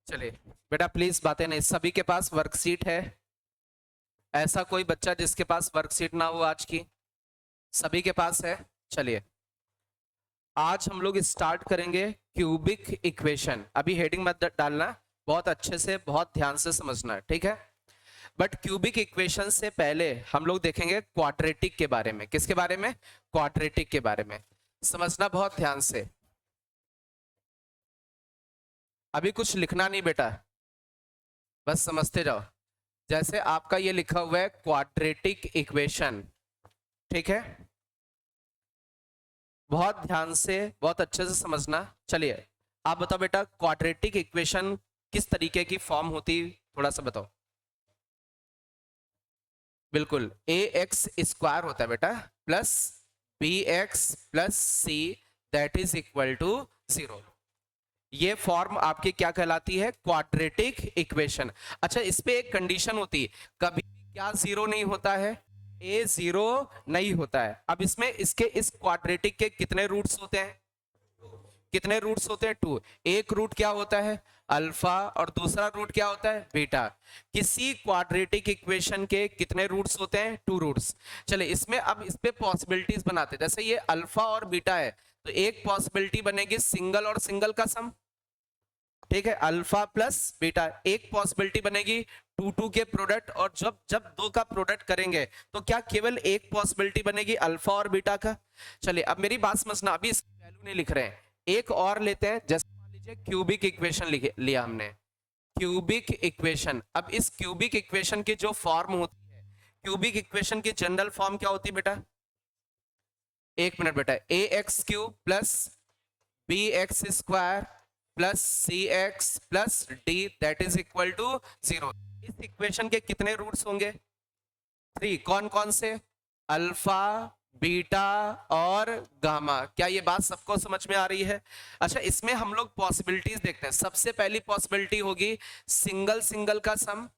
चलिए बेटा प्लीज बातें नहीं, सभी के पास वर्कशीट है? ऐसा कोई बच्चा जिसके पास वर्कशीट ना हो आज की? सभी के पास है। चलिए आज हम लोग स्टार्ट करेंगे क्यूबिक इक्वेशन। अभी हेडिंग मत डालना, बहुत अच्छे से बहुत ध्यान से समझना है, ठीक है? बट क्यूबिक इक्वेशन से पहले हम लोग देखेंगे क्वाड्रेटिक के बारे में। किसके बारे में? क्वाड्रेटिक के बारे में। समझना बहुत ध्यान से। अभी कुछ लिखना नहीं बेटा, बस समझते जाओ। जैसे आपका ये लिखा हुआ है क्वाड्रेटिक इक्वेशन, ठीक है? बहुत ध्यान से बहुत अच्छे से समझना। चलिए आप बताओ बेटा, क्वाड्रेटिक इक्वेशन किस तरीके की फॉर्म होती, थोड़ा सा बताओ। बिल्कुल, ए एक्स स्क्वायर होता है बेटा, plus B X plus C that is equal to 0। ये फॉर्म आपकी क्या कहलाती है? Quadratic equation. अच्छा, इस पे एक कंडीशन होती है, कभी भी क्या जीरो नहीं होता है? ए जीरो नहीं होता है। अब इसमें इसके इस क्वाड्रेटिक के कितने रूट्स होते हैं? कितने रूट्स होते हैं? टू। एक रूट क्या होता है? अल्फा, और दूसरा रूट क्या होता है? बीटा। किसी क्वाड्रेटिक इक्वेशन के कितने रूट्स होते हैं? Two roots. चले इसमें अब इस पे पॉसिबिलिटीज बनाते हैं। जैसे ये अल्फा और बीटा है, तो एक पॉसिबिलिटी बनेगी सिंगल और सिंगल का सम, ठीक है? Alpha plus beta. एक पॉसिबिलिटी बनेगी टू टू के प्रोडक्ट, और जब जब दो का प्रोडक्ट करेंगे तो क्या केवल एक पॉसिबिलिटी बनेगी अल्फा और बीटा का? चलिए अब मेरी बात समझना, अभी इसकी वैल्यू नहीं लिख रहे हैं, एक और लेते हैं। जैसे मान लीजिए क्यूबिक इक्वेशन लिया हमने, क्यूबिक इक्वेशन। अब इस क्यूबिक इक्वेशन की जो फॉर्म होती है, क्यूबिक इक्वेशन की जनरल फॉर्म क्या होती है बेटा? एक मिनट बेटा, A X cube plus B X square plus C X plus D that is equal to 0। इस इक्वेशन के कितने रूट्स होंगे? थ्री। कौन कौन से? अल्फा, बीटा और गामा। क्या ये बात सबको समझ में आ रही है? अच्छा, इसमें हम लोग पॉसिबिलिटीज देखते हैं। सबसे पहली पॉसिबिलिटी होगी सिंगल सिंगल का sum,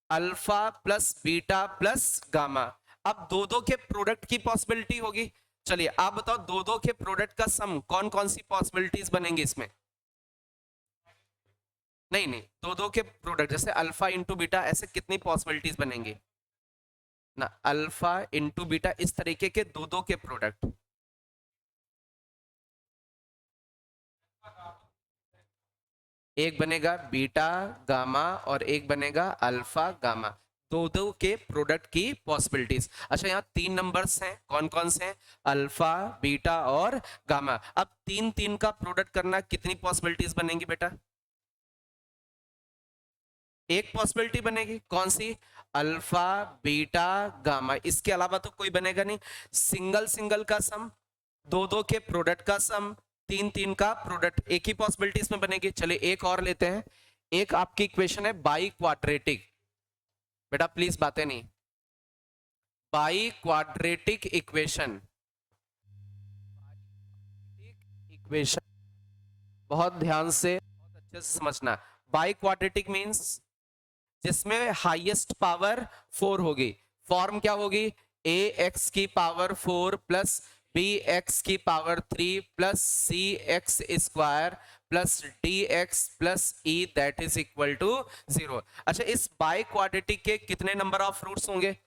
alpha plus beta plus gamma. अब दो दो के प्रोडक्ट की पॉसिबिलिटी होगी। चलिए आप बताओ, दो दो के प्रोडक्ट का सम कौन कौन सी पॉसिबिलिटीज बनेंगी इसमें? नहीं नहीं, दो दो के प्रोडक्ट, जैसे अल्फा इंटू बीटा, ऐसे कितनी पॉसिबिलिटीज बनेंगी ना? अल्फा इंटू बीटा, इस तरीके के दो दो के प्रोडक्ट। एक बनेगा बीटा गामा और एक बनेगा अल्फा गामा। दो दो के प्रोडक्ट की पॉसिबिलिटीज। अच्छा, यहाँ तीन नंबर्स हैं, कौन कौन से हैं? अल्फा, बीटा और गामा। अब तीन तीन का प्रोडक्ट करना, कितनी पॉसिबिलिटीज बनेंगी बेटा? एक पॉसिबिलिटी बनेगी, कौन सी? Alpha, beta, gamma. इसके अलावा तो कोई बनेगा नहीं। सिंगल सिंगल का सम, दो दो के प्रोडक्ट का सम, तीन तीन का प्रोडक्ट, एक ही पॉसिबिलिटी इसमें बनेगी। चलिए एक और लेते हैं। एक आपकी इक्वेशन है बाई क्वाड्रेटिक। बेटा प्लीज बातें नहीं, बाई क्वाड्रेटिक इक्वेशन। इक्वेशन बहुत ध्यान से बहुत अच्छे से समझना। बाई क्वाड्रेटिक मींस जिसमें हाईएस्ट पावर 4 होगी। फॉर्म क्या होगी? ए एक्स की पावर 4 प्लस बी एक्स की power 3 plus C x square plus d x plus e that is equal to 0। अच्छा, इस बाई क्वाड्रेटिक के कितने नंबर ऑफ रूट्स होंगे?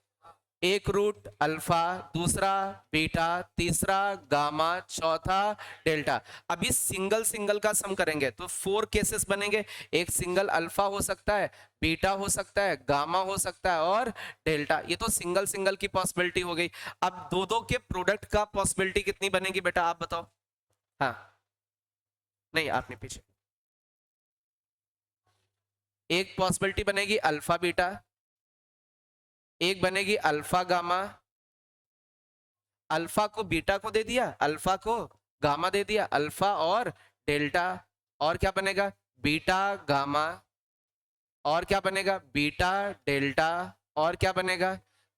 एक रूट अल्फा, दूसरा बीटा, तीसरा गामा, चौथा डेल्टा। अभी सिंगल सिंगल का सम करेंगे तो 4 केसेस बनेंगे। एक सिंगल अल्फा हो सकता है, बीटा हो सकता है, गामा हो सकता है और डेल्टा। ये तो सिंगल सिंगल की पॉसिबिलिटी हो गई। अब दो दो के प्रोडक्ट का पॉसिबिलिटी कितनी बनेगी बेटा, आप बताओ। हाँ, नहीं आपने पीछे। एक पॉसिबिलिटी बनेगी अल्फा बीटा, एक बनेगी अल्फा गामा। अल्फा को बीटा को दे दिया, अल्फा को गामा दे दिया, अल्फा और डेल्टा। और क्या बनेगा? Beta gamma. और क्या बनेगा? Beta delta. और क्या बनेगा?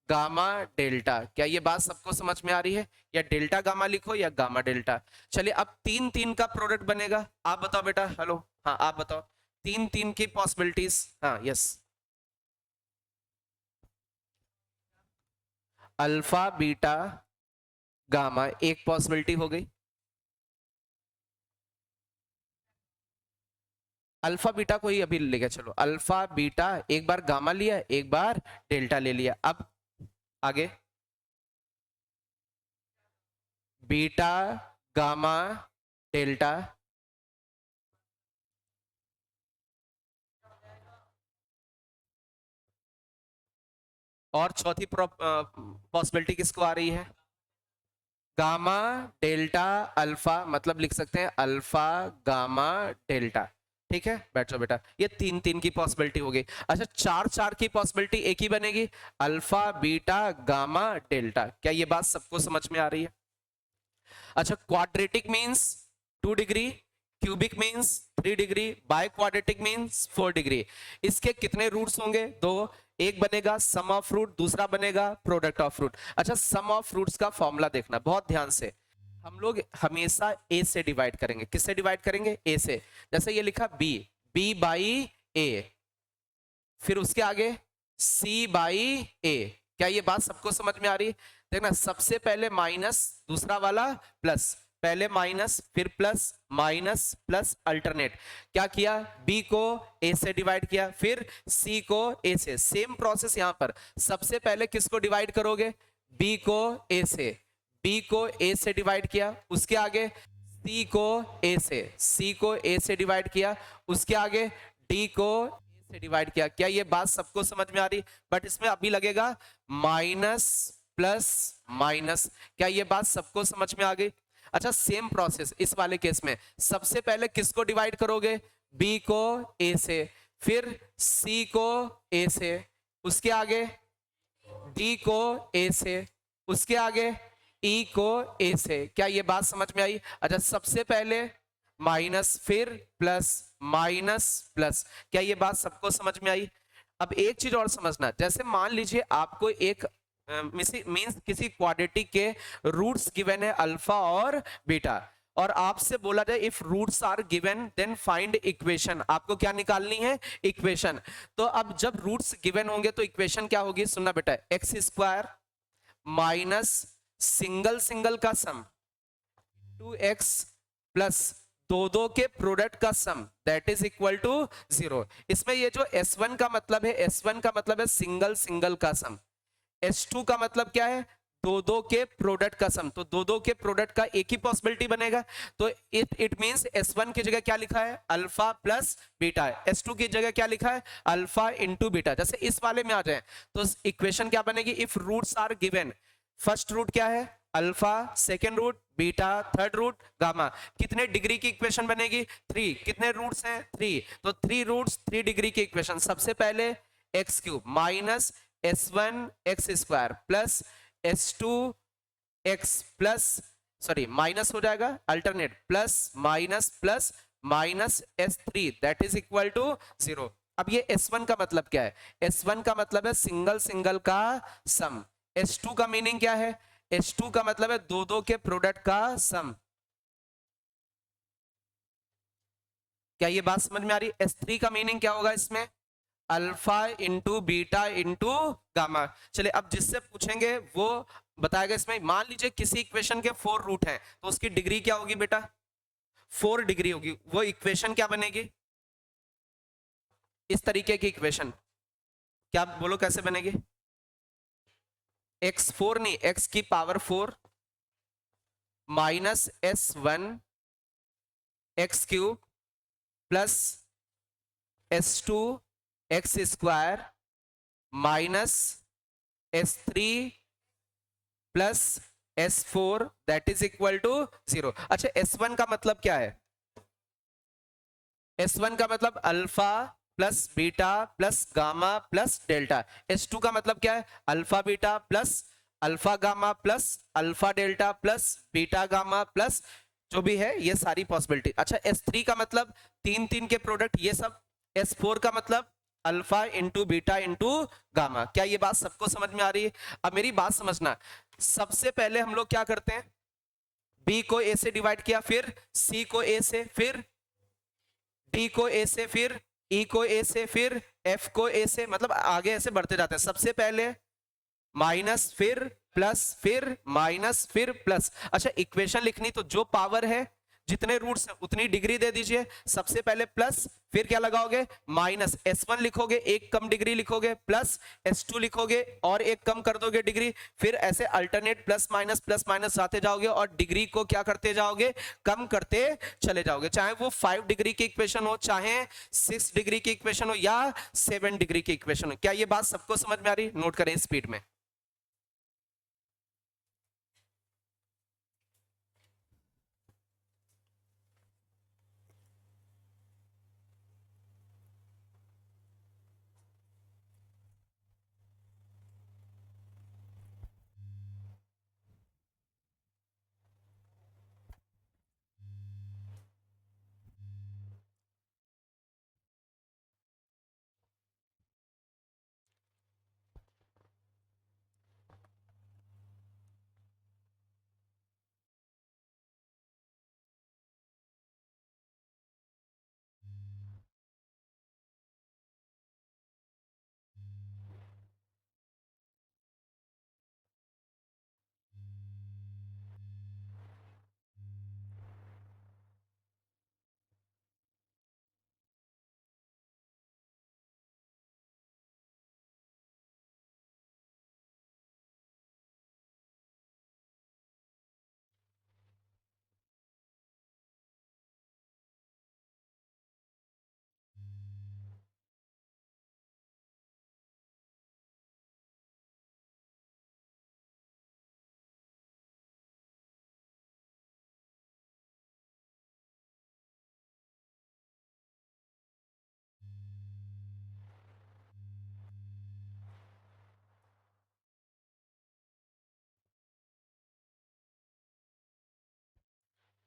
Gamma delta. क्या ये बात सबको समझ में आ रही है? या डेल्टा गामा लिखो या गामा डेल्टा। चलिए अब तीन तीन का प्रोडक्ट बनेगा। आप बताओ बेटा, हेलो, हाँ आप बताओ। तीन तीन की पॉसिबिलिटीज, हाँ यस। अल्फा बीटा गामा एक पॉसिबिलिटी हो गई। अल्फा बीटा को ही अभी लेके चलो, अल्फा बीटा, एक बार गामा लिया, एक बार डेल्टा ले लिया। अब आगे बीटा गामा डेल्टा, और चौथी पॉसिबिलिटी किसको आ रही है? गामा डेल्टा अल्फा, मतलब लिख सकते हैं अल्फा गामा डेल्टा। ठीक है, बैठ जाओ बेटा, ये तीन तीन की पॉसिबिलिटी होगी। अच्छा, चार चार की पॉसिबिलिटी एक ही बनेगी, अल्फा बीटा गामा डेल्टा। क्या ये बात सबको समझ में आ रही है? अच्छा, quadratic means 2 degree, cubic means 3 degree, by quadratic means 4 degree. इसके कितने रूट्स होंगे? दो, एक बनेगा सम ऑफ रूट, दूसरा बनेगा प्रोडक्ट ऑफ रूट। अच्छा, सम ऑफ रूट्स का फॉर्मूला देखना बहुत ध्यान से, हम लोग हमेशा ए से डिवाइड करेंगे। किससे डिवाइड करेंगे? ए से। जैसे ये लिखा बी, बी बाई ए, फिर उसके आगे सी बाई ए। क्या ये बात सबको समझ में आ रही है? देखना, सबसे पहले माइनस, दूसरा वाला प्लस, पहले माइनस फिर प्लस, माइनस प्लस अल्टरनेट। क्या किया? बी को ए से डिवाइड किया, फिर सी को ए से। सेम प्रोसेस यहां पर, सबसे पहले किसको डिवाइड करोगे? बी को ए से, बी को ए से डिवाइड किया, उसके आगे सी को ए से, सी को ए से डिवाइड किया, उसके आगे डी को ए से डिवाइड किया। क्या ये बात सबको समझ में आ रही? बट इसमें अभी लगेगा माइनस प्लस माइनस। क्या ये बात सबको समझ में आ गई? अच्छा, सेम प्रोसेस इस वाले केस में, सबसे पहले किसको डिवाइड करोगे? बी को ए से, फिर सी को ए से, उसके आगे डी को ए से, उसके आगे ई को ए से। क्या ये बात समझ में आई? अच्छा, सबसे पहले माइनस फिर प्लस, माइनस प्लस। क्या ये बात सबको समझ में आई? अब एक चीज और समझना, जैसे मान लीजिए आपको एक मींस किसी क्वाड्रेटिक के रूट्स गिवन है अल्फा और बीटा, और आपसे बोला जाए if roots are given then find equation. आपको क्या निकालनी है? इक्वेशन। तो अब जब रूट्स गिवन होंगे तो इक्वेशन क्या होगी? सुनना बेटा, x square minus single single का सम 2x प्लस दो दो के प्रोडक्ट का सम दैट इज इक्वल टू 0। इसमें ये जो S1 का मतलब है, S1 का मतलब है सिंगल सिंगल का सम, S2 का मतलब क्या है? दो दो के प्रोडक्ट का सम। तो दो दो के प्रोडक्ट का एक ही पॉसिबिलिटी बनेगा, तो इट मींस S1 की जगह क्या लिखा है? अल्फा प्लस बीटा है। S2 की जगह क्या लिखा है? Alpha into beta. जैसे इस वाले में आ जाए तो इक्वेशन क्या बनेगी? If roots are given, first root क्या है? Alpha, second root beta, third root gamma. कितने डिग्री की इक्वेशन बनेगी? 3। कितने रूट्स हैं? 3। तो 3 रूट्स 3 डिग्री की इक्वेशन। सबसे पहले x cube minus S1 x square plus S2 x plus, sorry minus हो जाएगा alternate, plus minus plus minus S3 that is equal to 0। अब ये S1 का मतलब क्या है? S1 का मतलब है सिंगल सिंगल का सम। S2 का मीनिंग क्या है? S2 का मतलब है दो दो के प्रोडक्ट का सम। क्या ये बात समझ में आ रही? S3 का मीनिंग क्या होगा इसमें? Alpha into beta into gamma. चलिए, अब जिससे पूछेंगे वो बताएगा। इसमें मान लीजिए किसी इक्वेशन के 4 रूट हैं, तो उसकी डिग्री क्या होगी बेटा? 4 डिग्री होगी। वो इक्वेशन क्या बनेगी? इस तरीके की इक्वेशन, क्या बोलो कैसे बनेगी? x4 नहीं, x की power 4 minus S1 x cube plus S2 x square minus S3 plus S4 that is equal to 0। अच्छा, S1 का मतलब क्या है? S1 का मतलब alpha plus beta plus gamma plus delta. S2 का मतलब क्या है? Alpha beta plus alpha gamma plus alpha delta plus beta gamma plus जो भी है ये सारी पॉसिबिलिटी। अच्छा, S3 का मतलब तीन तीन के प्रोडक्ट ये सब। S4 का मतलब alpha into beta into gamma. क्या ये बात सबको समझ में आ रही है? अब मेरी बात समझना, सबसे पहले हम लोग क्या करते हैं? B को A से डिवाइड किया, फिर C को A से, फिर D को A से, फिर E को A से, फिर F को A से, मतलब आगे ऐसे बढ़ते जाते हैं। सबसे पहले माइनस फिर प्लस फिर माइनस फिर प्लस। अच्छा, इक्वेशन लिखनी तो जो पावर है, जितने रूट्स हैं उतनी डिग्री दे दीजिए। सबसे पहले प्लस, फिर क्या लगाओगे माइनस, S1 लिखोगे, एक कम डिग्री लिखोगे, प्लस S2 लिखोगे और एक कम कर दोगे डिग्री, फिर ऐसे अल्टरनेट प्लस माइनस आते जाओगे और डिग्री को क्या करते जाओगे, कम करते चले जाओगे। चाहे वो 5 डिग्री की इक्वेशन हो, चाहे 6 डिग्री की इक्वेशन हो या 7 डिग्री की इक्वेशन हो। क्या ये बात सबको समझ में आ रही? नोट करें स्पीड में।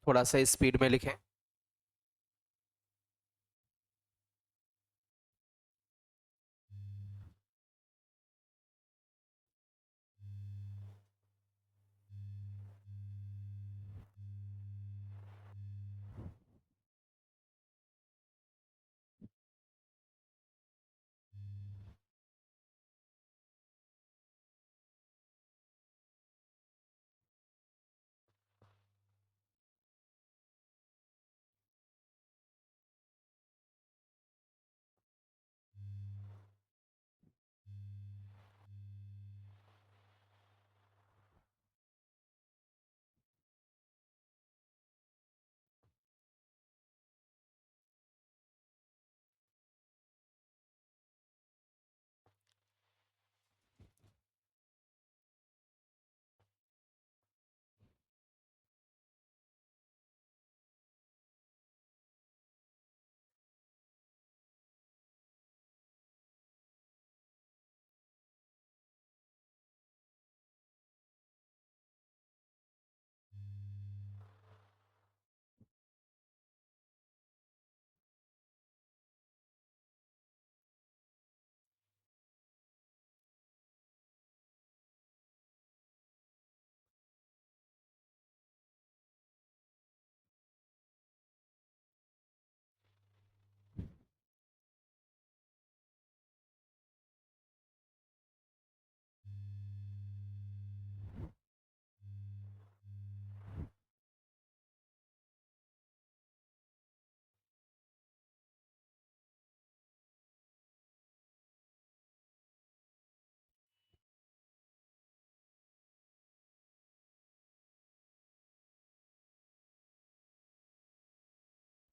थोड़ा सा स्पीड में लिखें।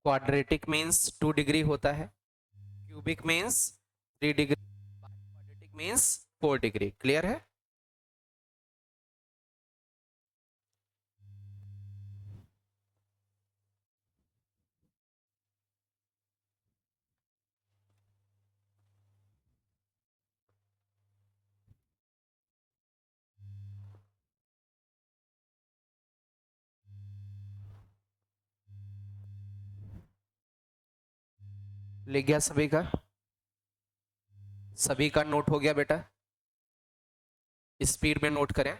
क्वाड्रेटिक मीन्स 2 डिग्री होता है, cubic means 3 degree, quadratic means 4 degree. Clear है? लिख गया सभी का? सभी का नोट हो गया बेटा? स्पीड में नोट करें।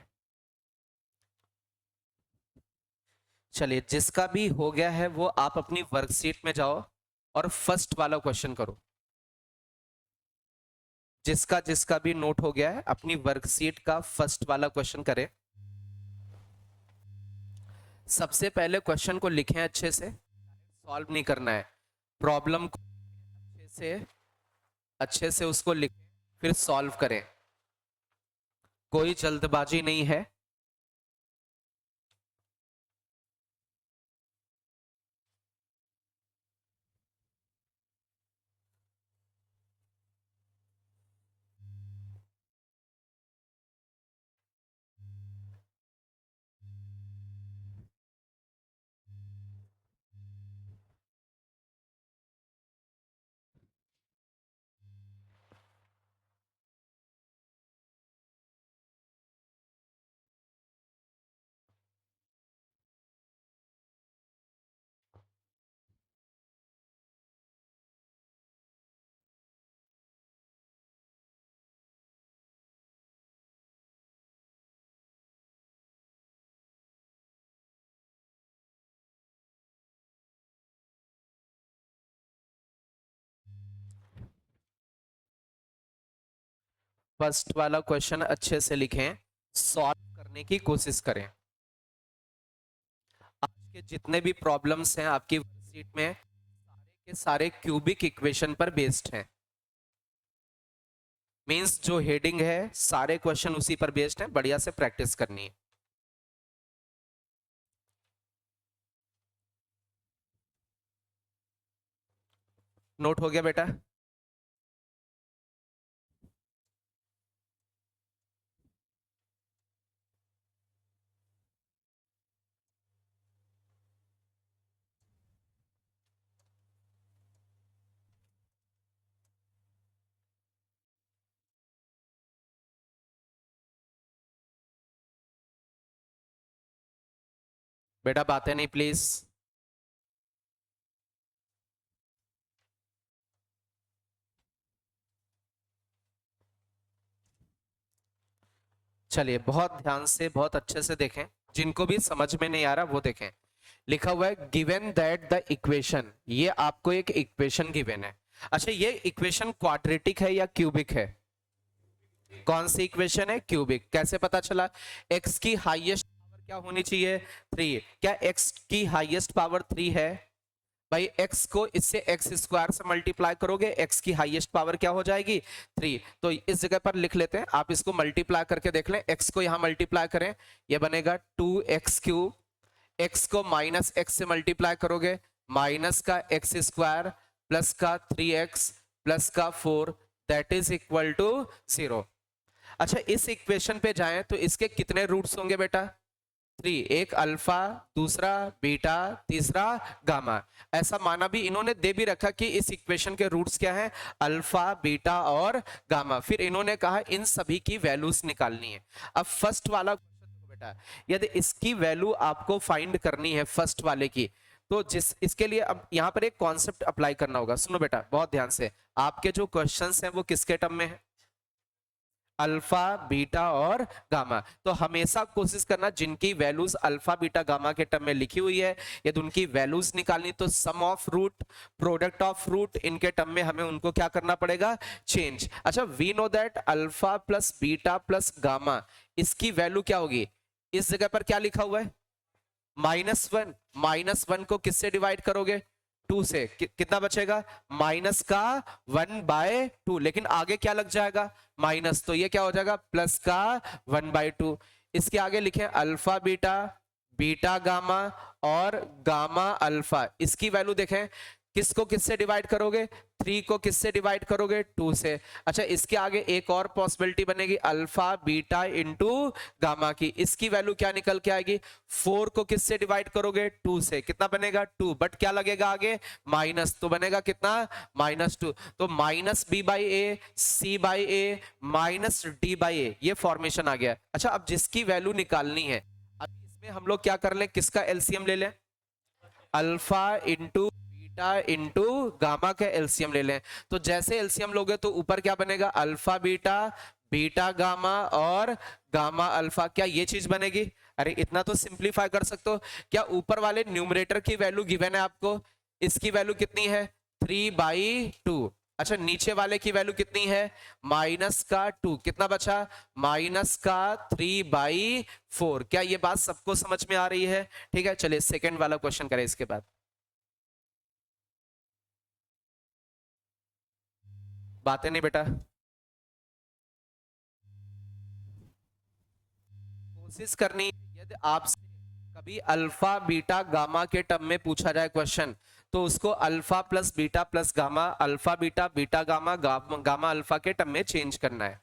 चलिए, जिसका भी हो गया है वो आप अपनी वर्कशीट में जाओ और फर्स्ट वाला क्वेश्चन करो। जिसका जिसका भी नोट हो गया है अपनी वर्कशीट का फर्स्ट वाला क्वेश्चन करें। सबसे पहले क्वेश्चन को लिखें अच्छे से, सॉल्व नहीं करना है, प्रॉब्लम को अच्छे से उसको लिखें फिर सॉल्व करें, कोई जल्दबाजी नहीं है। फर्स्ट वाला क्वेश्चन अच्छे से लिखें, सॉल्व करने की कोशिश करें। आज के जितने भी प्रॉब्लम्स हैं आपकी वर्कशीट में सारे के सारे क्यूबिक इक्वेशन पर बेस्ड हैं। मींस जो हेडिंग है सारे क्वेश्चन उसी पर बेस्ड हैं, बढ़िया से प्रैक्टिस करनी है। नोट हो गया बेटा? बेटा बातें नहीं प्लीज। चलिए बहुत ध्यान से बहुत अच्छे से देखें, जिनको भी समझ में नहीं आ रहा वो देखें। लिखा हुआ है गिवन दैट द इक्वेशन, ये आपको एक इक्वेशन गिवन है। अच्छा ये इक्वेशन क्वाड्रेटिक है या क्यूबिक है? कौन सी इक्वेशन है? क्यूबिक। कैसे पता चला? x की हाईएस्ट पावर क्या होनी चाहिए? 3। क्या x की हाईएस्ट पावर 3 है? भाई x को इससे x स्क्वायर से मल्टीप्लाई करोगे, x की हाईएस्ट पावर क्या हो जाएगी? 3। तो इस जगह पर लिख लेते हैं, आप इसको मल्टीप्लाई करके देख लें, x को यहां मल्टीप्लाई करें, ये बनेगा 2x क्यूब, x को माइनस x से मल्टीप्लाई करोगे, माइनस का x स्क्वायर प्लस का 3x प्लस का 4 दैट इज इक्वल टू 0। अच्छा इस इक्वेशन पे जाएं तो इसके कितने रूट्स होंगे बेटा? 3। एक अल्फा, दूसरा बीटा, तीसरा गामा। ऐसा माना भी इन्होंने दे भी रखा कि इस इक्वेशन के रूट्स क्या हैं? अल्फा, बीटा और गामा। फिर इन्होंने कहा इन सभी की वैल्यूज निकालनी है। अब फर्स्ट वाला बेटा, यदि इसकी वैल्यू आपको फाइंड करनी है फर्स्ट वाले की, तो जिस इसके लिए अब यहाँ पर एक कॉन्सेप्ट अप्लाई करना होगा। सुनो बेटा बहुत ध्यान से, आपके जो क्वेश्चंस हैं वो किसके टर्म में है? अल्फा, बीटा और गामा। तो हमेशा कोशिश करना जिनकी वैल्यूज अल्फा, बीटा, गामा के टर्म में लिखी हुई है, यदि उनकी वैल्यूज निकालनी तो sum of root, product of root, इनके टर्म में हमें उनको क्या करना पड़ेगा? चेंज। अच्छा we know that alpha plus beta plus gamma, इसकी वैल्यू क्या होगी? इस जगह पर क्या लिखा हुआ है? -1। -1 को किससे डिवाइड करोगे? 2 से। कितना बचेगा? माइनस का 1/2, लेकिन आगे क्या लग जाएगा? माइनस, तो ये क्या हो जाएगा? प्लस का 1/2। इसके आगे लिखे अल्फा बीटा, बीटा गामा और गामा अल्फा। इसकी वैल्यू देखें, किसको किससे डिवाइड करोगे? 3 को किससे डिवाइड करोगे? 2 से। अच्छा इसके आगे एक और पॉसिबिलिटी बनेगी, अल्फा बीटा इंटू गामा की। इसकी वैल्यू क्या निकल के आएगी? 4 को किससे डिवाइड करोगे? 2 से। कितना बनेगा? 2, बट क्या लगेगा आगे? माइनस, तो बनेगा कितना? -2। तो minus B by A, C by A, minus D by A, ये फॉर्मेशन आ गया। अच्छा अब जिसकी वैल्यू निकालनी है, अब इसमें हम लोग क्या कर लें, किसका एलसीएम ले लें? अल्फा इंटू इंटू गामा का एलसीएम ले लें। तो जैसे एलसीएम लोगे तो ऊपर क्या बनेगा? अल्फा बीटा, बीटा गामा और गामा अल्फा। क्या ये चीज बनेगी? अरे इतना तो सिंप्लीफाई कर सकते हो। क्या ऊपर वाले न्यूमरेटर की वैल्यू गिवन है आपको? इसकी वैल्यू कितनी है? 3/2। अच्छा नीचे वाले की वैल्यू कितनी है, माइनस का 2, कितना बचा, माइनस का 3/4। क्या ये बात सबको समझ में आ रही है? ठीक है, चलिए सेकंड वाला क्वेश्चन करें इसके बाद। बातें नहीं बेटा, कोशिश करनी है। यदि आपसे कभी अल्फा बीटा गामा के टर्म में पूछा जाए क्वेश्चन, तो उसको alpha plus beta plus gamma, alpha beta beta gamma gamma alpha के टर्म में चेंज करना है।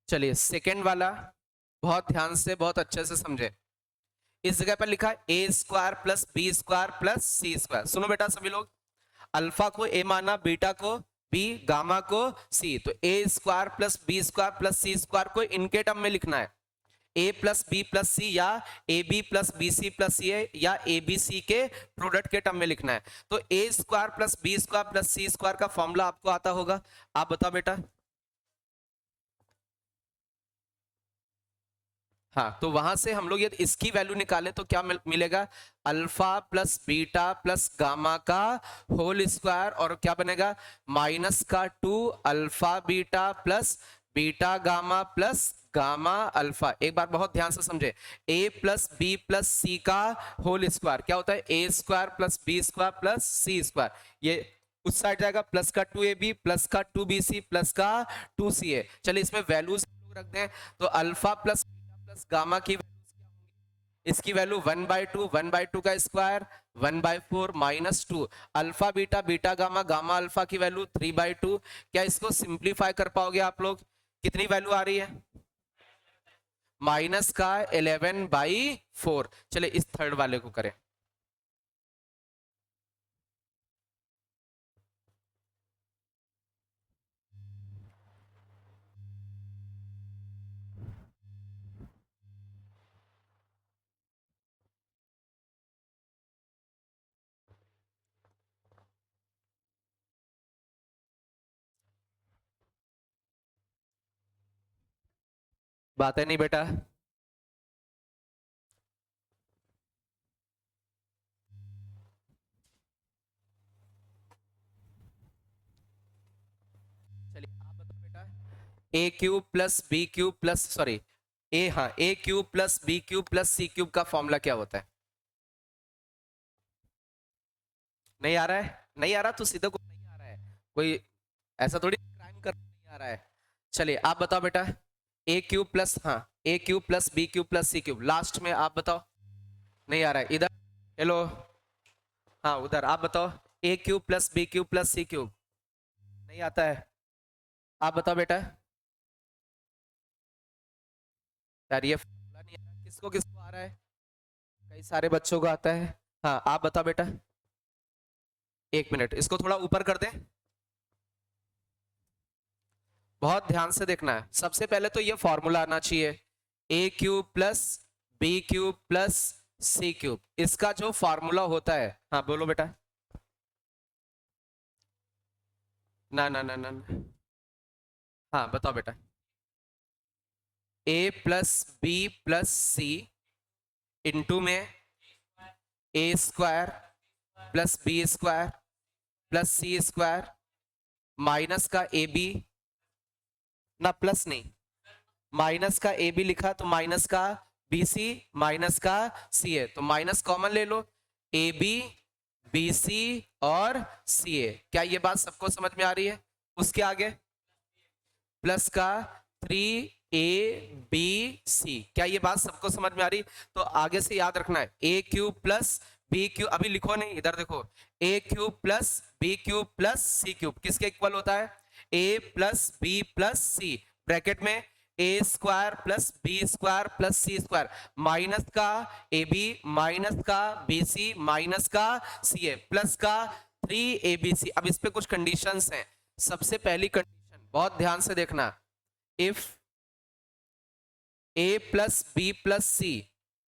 चलिए सेकंड वाला बहुत ध्यान से बहुत अच्छे से समझे। इस जगह पर लिखा है A square plus B square plus C square. सुनो बेटा सभी लोग, अल्फा को ए माना, बीटा को बी, गामा को सी। तो A square plus B square plus C square को इनके टर्म में लिखना है, A plus B plus C, या A B plus B C plus C, या ए बी सी के प्रोडक्ट के टर्म में लिखना है। तो A square plus B square plus C square का फॉर्मूला आपको आता होगा, आप बताओ बेटा। हाँ, तो वहां से हम लोग यदि इसकी वैल्यू निकालें तो क्या मिलेगा, alpha plus beta plus gamma का होल स्क्वायर, और क्या बनेगा, माइनस का 2 alpha beta plus beta gamma plus gamma alpha. एक बार बहुत ध्यान से समझे, a plus B plus C का होल स्क्वायर क्या होता है, A square plus B square plus C square. ये उस साइड जाएगा, प्लस का 2ab प्लस का 2bc प्लस का 2ca। चलिए इसमें वैल्यूज रख दें, तो अल्फा प्लस प्लस गामा की इसकी वैल्यू 1/2, 1/2 का square 1/4 minus 2, alpha beta beta gamma gamma alpha की वैल्यू 3/2। क्या इसको सिंप्लीफाई कर पाओगे आप लोग, कितनी वैल्यू आ रही है, माइनस का 11/4। चले इस थर्ड वाले को करें। बात है नहीं बेटा, चलिए आप बताओ बेटा, A cube plus B cube plus sorry A हाँ A cube plus B cube plus C cube का फॉर्मूला क्या होता है? नहीं आ रहा है, नहीं आ रहा तो सीधा कोई नहीं आ रहा है, कोई ऐसा थोड़ी क्राइम कर नहीं आ रहा है। चलिए आप बताओ बेटा, ए क्यूब प्लस हाँ A cube plus B cube plus C cube, last में आप बताओ। नहीं आ रहा है इधर, हेलो, हाँ उधर आप बताओ, A cube plus B cube plus C cube. नहीं आता है, आप बताओ बेटा। यार ये फॉर्मूला नहीं आ रहा, किसको किसको आ रहा है, कई सारे बच्चों को आता है। हाँ आप बताओ बेटा, एक मिनट इसको थोड़ा ऊपर कर दें, बहुत ध्यान से देखना है। सबसे पहले तो ये फॉर्मूला आना चाहिए, A cube plus B cube plus C cube, इसका जो फॉर्मूला होता है। हाँ बोलो बेटा। ना ना ना ना ना। हाँ बताओ बेटा, A plus B plus C into में A square plus B square plus C square minus का ए बी, ना प्लस नहीं, माइनस का ए बी लिखा तो माइनस का बी सी माइनस का सी ए, तो माइनस कॉमन ले लो, ए बी बी सी और सी ए। क्या ये बात सबको समझ में आ रही है? उसके आगे प्लस का 3ab क्या ये बात सबको समझ में आ रही? तो आगे से याद रखना है, A cube plus B cube, अभी लिखो नहीं इधर देखो, A cube plus B cube plus C cube किसके इक्वल होता है, A plus B plus C, bracket में A square plus B square plus C square minus का ए बी माइनस का बी सी माइनस का सी ए प्लस का 3abc। अब इस पे कुछ कंडीशंस हैं। सबसे पहली कंडीशन, बहुत ध्यान से देखना। If a plus B plus C,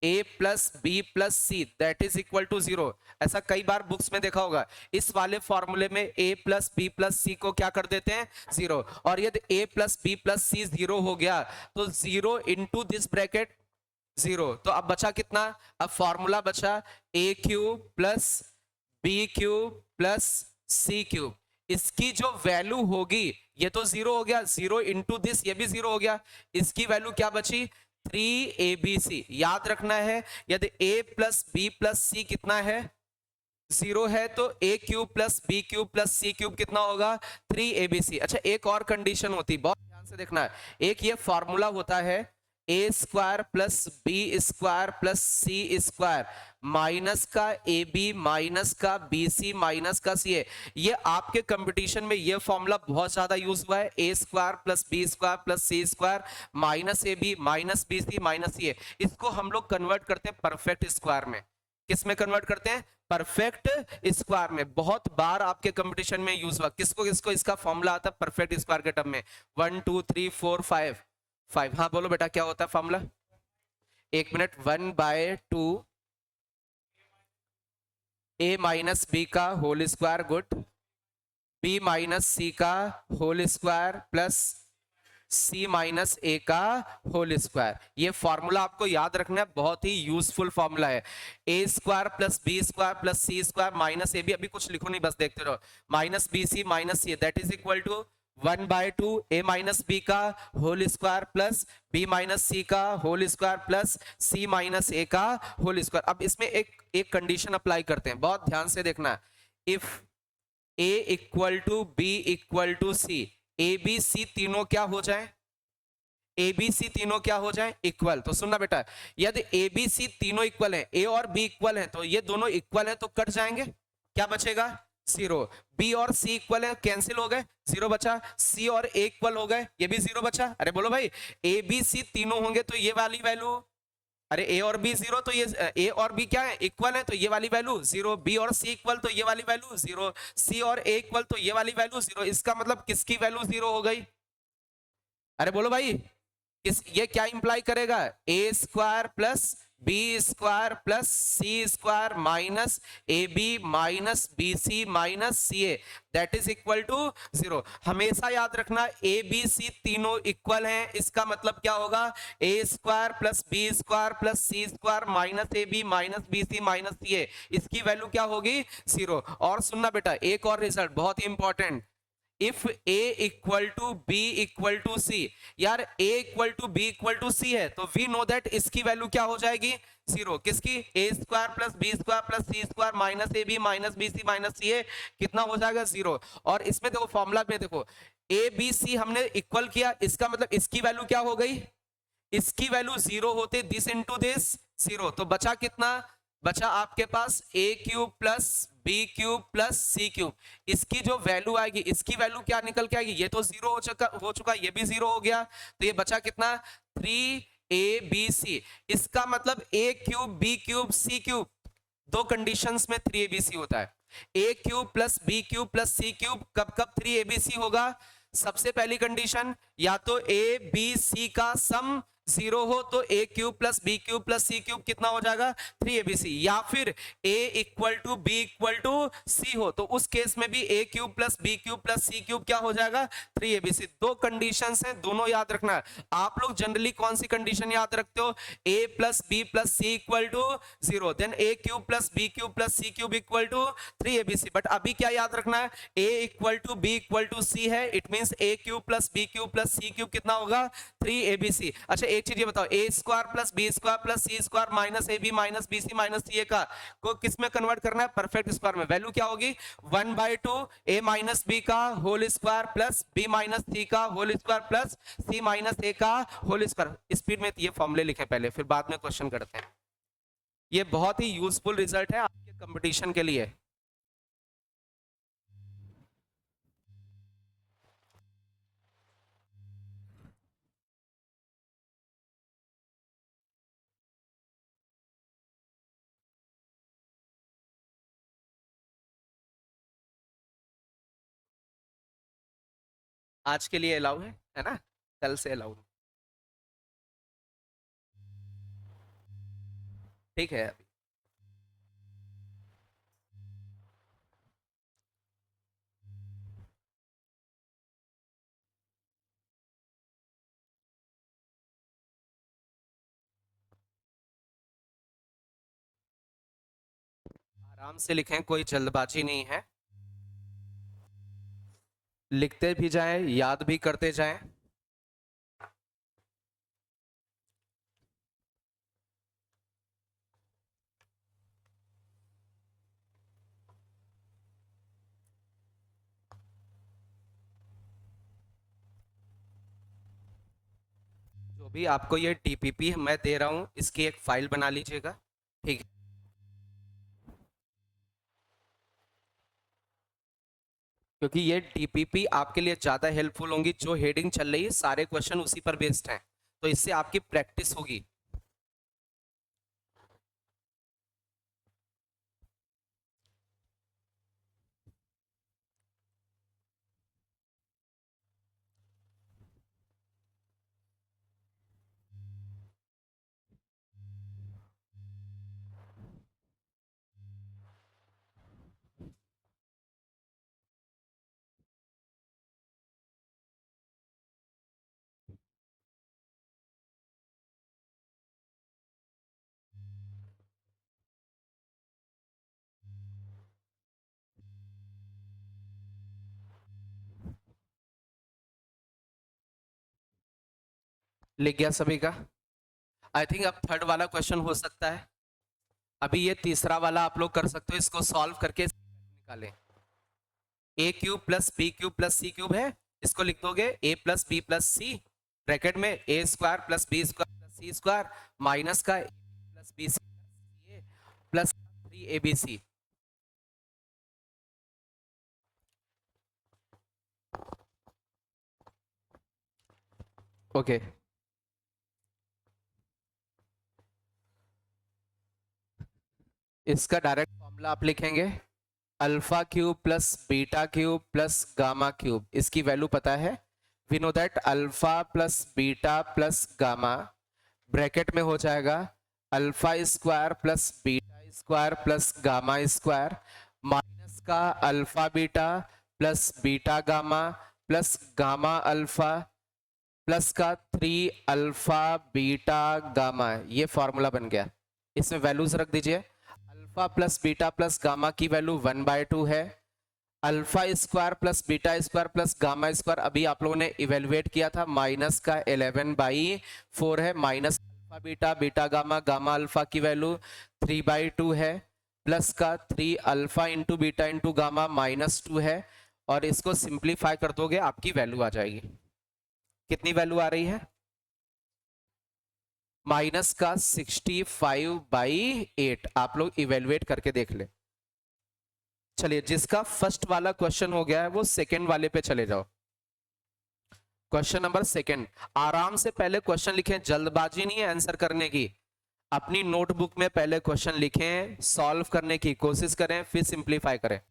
a plus B plus C that is equal to zero, ऐसा कई बार बुक्स में देखा होगा। इस वाले फॉर्मूले में a plus B plus C को क्या कर देते हैं, जीरो। और यदि a plus B plus C zero हो गया तो zero into this bracket zero, तो अब बचा कितना, अब फॉर्मूला बचा A cube plus B cube plus C cube. इसकी जो वैल्यू होगी, ये तो जीरो हो गया, जीरो इंटू दिस ये भी जीरो हो गया, इसकी वैल्यू क्या बची, 3abc। याद रखना है यदि a plus B plus c कितना है, जीरो है, तो a cube plus B cube plus C cube कितना होगा, 3abc। अच्छा एक और कंडीशन होती, बहुत ध्यान से देखना है। एक ये फॉर्मूला होता है A square plus B square plus C square minus का ए बी माइनस का बी सी माइनस का सी ए। ये आपके कंपटीशन में ये फॉर्मूला बहुत ज्यादा यूज हुआ है, A square plus B square plus C square minus A B minus B C minus C A. इसको हम लोग कन्वर्ट करते हैं परफेक्ट स्क्वायर में। किस में कन्वर्ट करते हैं, परफेक्ट स्क्वायर में। बहुत बार आपके कंपटीशन में यूज हुआ, किसको किसको इसका फॉर्मूला आता है परफेक्ट स्क्वायर के टर्म में, 1 2 3 4 5। हाँ बोलो बेटा क्या होता है फॉर्मूला, एक मिनट, 1/2 a माइनस बी का whole square, good, b minus C का whole square plus c minus A का होल स्क्वायर। ये फॉर्मूला आपको याद रखना है, बहुत ही यूजफुल फॉर्मूला है। A square plus B square plus C square minus A B, अभी कुछ लिखो नहीं बस देखते रहो, minus B C minus C that is equal to 1/2 A minus B का whole square plus B minus C का whole square plus C minus A का होल स्क्वायर। अब इसमें एक कंडीशन अप्लाई करते हैं, बहुत ध्यान से देखना। If a equal to B equal to c, a b c तीनों क्या हो जाए, ए बी सी तीनों क्या हो जाए, इक्वल। तो सुनना बेटा, यदि ए बी सी तीनों इक्वल है, ए और बी इक्वल है, तो ये दोनों इक्वल है तो कट जाएंगे, क्या बचेगा, जीरो। बी और सी इक्वल है, कैंसिल हो गए, जीरो बचा। सी और ए इक्वल हो गए, ये भी जीरो बचा। अरे बोलो भाई, ए बी सी तीनों होंगे तो ये वाली वैल्यू, अरे ए और बी जीरो, तो ये ए और बी क्या है, इक्वल है, तो ये वाली वैल्यू जीरो। बी और सी इक्वल तो ये वाली वैल्यू जीरो। सी और ए इक्वल तो ये वाली वैल्यू जीरो। इसका मतलब किसकी वैल्यू जीरो हो गई, अरे बोलो भाई, ये क्या इंप्लाई करेगा, A square plus B square plus C square minus A B minus B C minus C A that is equal to zero. हमेशा याद रखना ए बी सी तीनों इक्वल हैं, इसका मतलब क्या होगा, A square plus B square plus C square minus A B minus B C minus C A, इसकी वैल्यू क्या होगी, जीरो। और सुनना बेटा एक और रिजल्ट बहुत ही important, if a equal to B equal to C, यार a equal to B equal to C है, तो वी नो दैट इसकी वैल्यू क्या हो जाएगी, जीरो। किसकी, A square plus B square plus C square minus A B minus B C minus C A, कितना हो जाएगा, जीरो। और इसमें देखो फॉर्मूला में देखो, ए बी सी हमने इक्वल किया, इसका मतलब इसकी वैल्यू क्या हो गई, इसकी वैल्यू जीरो होते दिस इंटू दिस जीरो, तो बचा कितना, बचा आपके पास a cube plus B cube plus C cube. इसकी जो वैल्यू आएगी, इसकी वैल्यू क्या निकल के आएगी, ये तो जीरो हो चुका, ये भी जीरो हो गया, तो ये बचा कितना, 3abc। इसका मतलब a cube b cube c cube, दो कंडीशंस में 3abc होता है। a cube plus B cube plus C cube कब कब 3abc होगा, सबसे पहली कंडीशन, या तो a b c का सम जीरो हो तो a cube plus B cube plus C cube कितना हो जाएगा, 3abc, या फिर a equal to B equal to C हो तो उस केस में भी a cube plus B cube plus C cube क्या हो जाएगा, 3abc। दो कंडीशंस हैं, दोनों याद रखना है। आप लोग जनरली कौन सी कंडीशन याद रखते हो, a plus B plus C equal to zero, then a cube plus B cube plus C cube equal to 3abc। But अभी क्या याद रखना है, a equal to B equal to C है, it means a cube plus B cube plus C cube कितना होगा, 3abc। अच्छा एक चीज ये बताओ, A square plus B square plus C square minus A B minus B C minus C ए का को किस में कन्वर्ट करना है, परफेक्ट स्क्वायर में। वैल्यू क्या होगी, 1/2 ए माइनस बी का whole square plus B minus C का whole square plus C minus A का होल स्क्वायर। स्पीड में ये फॉर्मूले लिखे पहले, फिर बाद में क्वेश्चन करते हैं। ये बहुत ही यूजफुल रिजल्ट है आपके कंपटीशन के लिए। आज के लिए अलाउ है ना, कल से अलाउ ठीक है। आराम से लिखें, कोई जल्दबाजी नहीं है, लिखते भी जाएं, याद भी करते जाएं। जो भी आपको ये टीपीपी मैं दे रहा हूं, इसकी एक फाइल बना लीजिएगा, ठीक है। क्योंकि ये टीपीपी आपके लिए ज़्यादा हेल्पफुल होंगी, जो हेडिंग चल रही है सारे क्वेश्चन उसी पर बेस्ड हैं, तो इससे आपकी प्रैक्टिस होगी। लिख गया सभी का? आई थिंक अब थर्ड वाला क्वेश्चन हो सकता है। अभी ये तीसरा वाला आप लोग कर सकते हो, इसको सॉल्व करके निकालें। A cube plus B cube plus C cube है, इसको लिख दोगे A plus B plus C, bracket में A square plus B square plus C square minus का A plus B C plus 3 ABC। Okay, इसका direct formula आप लिखेंगे alpha cube plus beta cube plus gamma cube. इसकी value पता है, we know that alpha plus beta plus gamma bracket में हो जाएगा alpha square plus beta square plus gamma square minus का alpha beta plus beta gamma plus gamma alpha plus का 3 alpha beta gamma. ये formula बन गया, इसमें values रख दीजिए। Alpha plus beta plus gamma की वैल्यू 1/2 है, alpha square plus beta square plus gamma square अभी आप लोगों ने इवेलुएट किया था, माइनस का 11/4 है, minus alpha beta beta gamma gamma alpha की वैल्यू 3/2 है, प्लस का 3 alpha into beta into gamma -2 है, और इसको सिंप्लीफाई कर दोगे आपकी वैल्यू आ जाएगी। कितनी वैल्यू आ रही है? माइनस का 65/8। आप लोग इवेलुएट करके देख ले। चलिए, जिसका फर्स्ट वाला क्वेश्चन हो गया है वो सेकंड वाले पे चले जाओ। क्वेश्चन नंबर सेकंड, आराम से पहले क्वेश्चन लिखें, जल्दबाजी नहीं है आंसर करने की। अपनी नोटबुक में पहले क्वेश्चन लिखें, सॉल्व करने की कोशिश करें, फिर सिंप्लीफाई करें।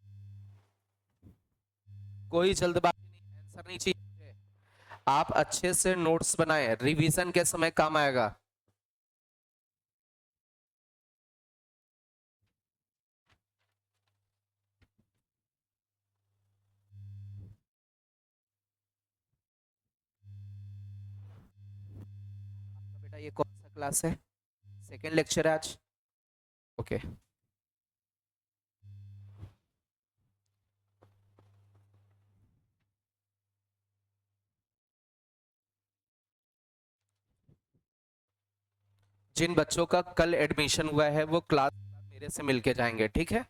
कोई जल्दबाजी नहीं, आंसर नहीं चाहिए। आप अच्छे से नोट्स बनाएं, रिवीजन के समय काम आएगा। बेटा ये कौन सा क्लास है? सेकेंड लेक्चर है आज? ओके। जिन बच्चों का कल एडमिशन हुआ है वो क्लास मेरे से मिलके जाएंगे, ठीक है?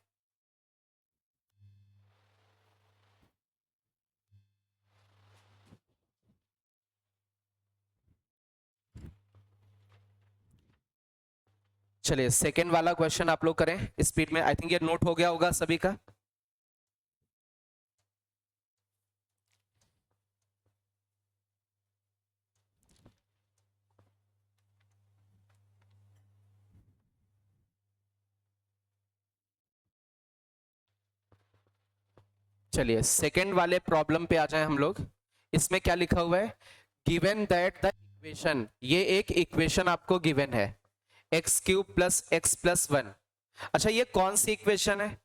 चलिए, सेकेंड वाला क्वेश्चन आप लोग करें स्पीड में। आई थिंक ये नोट हो गया होगा सभी का। चलिए, सेकेंड वाले प्रॉब्लम पे आ जाए हम लोग। इसमें क्या लिखा हुआ है, गिवन दैट द इक्वेशन, ये एक इक्वेशन आपको गिवन है, x cube plus x plus one. अच्छा ये कौन सी इक्वेशन है,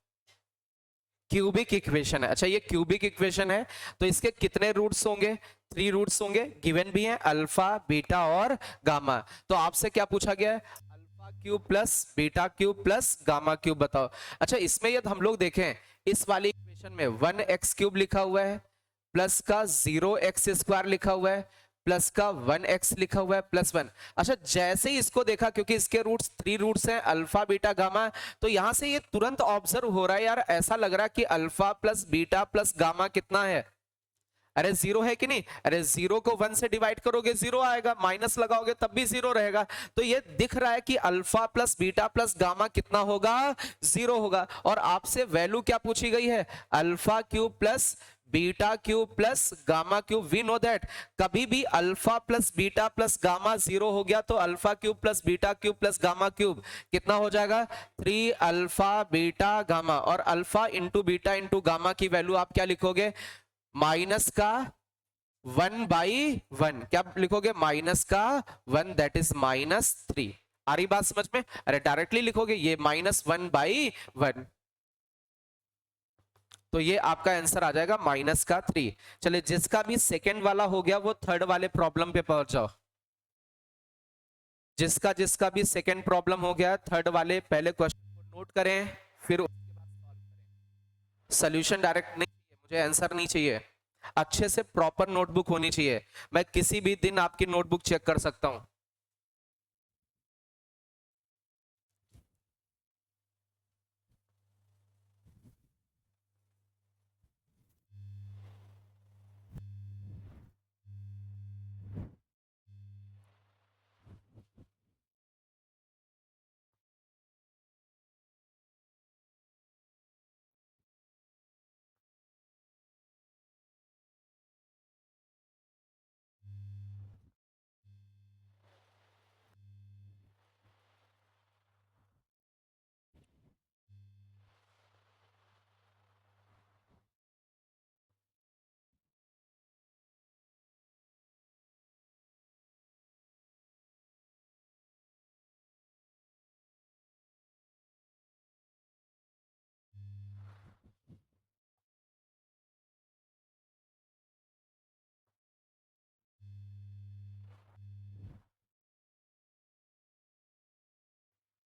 क्यूबिक इक्वेशन है। अच्छा ये क्यूबिक इक्वेशन है तो इसके कितने रूट्स होंगे, 3 रूट्स होंगे, गिवन भी है अल्फा बीटा और गामा। तो आपसे क्या पूछा गया है, alpha cube plus beta cube plus gamma cube बताओ। अच्छा इसमें यदि हम लोग देखें इस वाली इक्वेशन में 1x क्यूब लिखा हुआ है, प्लस का 0x स्क्वायर लिखा हुआ है, प्लस का 1x लिखा हुआ है प्लस 1। अच्छा जैसे ही इसको देखा, क्योंकि इसके रूट्स 3 रूट्स हैं अल्फा बीटा गामा, तो यहां से ये तुरंत ऑब्जर्व हो रहा है यार, ऐसा लग रहा है कि alpha plus beta plus gamma कितना है, अरे 0 है कि नहीं, अरे 0 को 1 से डिवाइड करोगे 0 आएगा, माइनस लगाओगे तब भी 0 रहेगा। तो ये दिख रहा है कि alpha plus beta plus gamma कितना होगा, 0 होगा। और आपसे वैल्यू क्या पूछी गई है, alpha cube plus beta cube plus gamma cube. We know that कभी भी alpha plus beta plus gamma 0 हो गया तो alpha cube plus beta cube plus gamma cube कितना हो जाएगा, 3 अल्फा बीटा गामा। और alpha into beta into gamma की वैल्यू आप क्या लिखोगे, माइनस का 1/1, क्या लिखोगे, माइनस का 1, दैट इज -3। आ रही बात समझ में, अरे डायरेक्टली लिखोगे ये -1/1, तो ये आपका आंसर आ जाएगा -3। चलिए जिसका भी सेकंड वाला हो गया वो थर्ड वाले प्रॉब्लम पे पहुंच जाओ। जिसका जिसका भी सेकंड प्रॉब्लम हो गया थर्ड वाले पहले क्वेश्चन को नोट करें, फिर उसके बाद सॉल्व करें। सॉल्यूशन डायरेक्ट नहीं चाहिए मुझे, आंसर नहीं चाहिए, अच्छे से प्रॉपर नोटबुक होनी चाहिए। मैं किसी भी दिन आपकी नोटबुक चेक कर सकता हूं।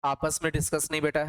आपस में डिस्कस नहीं बेटा।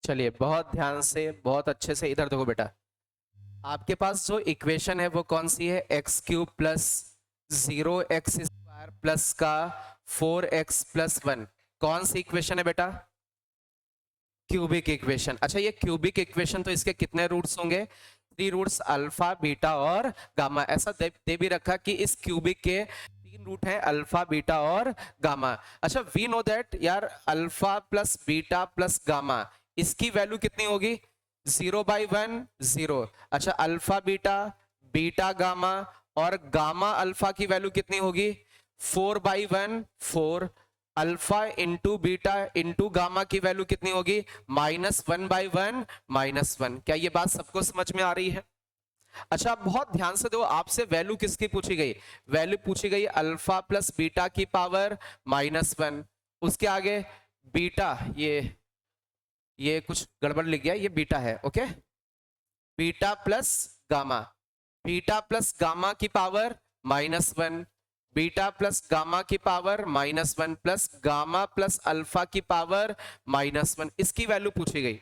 चलिए बहुत ध्यान से बहुत अच्छे से इधर देखो बेटा, आपके पास जो इक्वेशन है वो कौन सी है, x cube plus 0x square plus का 4x प्लस 1, कौन सी इक्वेशन है बेटा, क्यूबिक इक्वेशन। अच्छा ये क्यूबिक इक्वेशन तो इसके कितने रूट्स होंगे, 3 रूट्स अल्फा बीटा और गामा। ऐसा दे भी रखा कि इस क्यूबिक के 3 रूट हैं अल्फा बीटा और गामा। अच्छा वी नो दैट यार alpha plus beta plus gamma इसकी वैल्यू कितनी होगी, 0/1 0। अच्छा अल्फा बीटा बीटा गामा और गामा अल्फा की वैल्यू कितनी होगी, 4/1 4। Alpha into beta into gamma की वैल्यू कितनी होगी, -1/1 -1। क्या ये बात सबको समझ में आ रही है। अच्छा बहुत ध्यान से दो, आपसे वैल्यू किसकी पूछी गई, वैल्यू पूछी गई अल्फा प्लस बीटा की पावर -1। उसके आगे बीटा, ये कुछ गड़बड़ लिख गया, ये बीटा है, okay, beta plus gamma, beta plus gamma की पावर -1, बीटा प्लस गामा की power -1 plus gamma plus alpha की पावर -1, इसकी वैल्यू पूछी गई।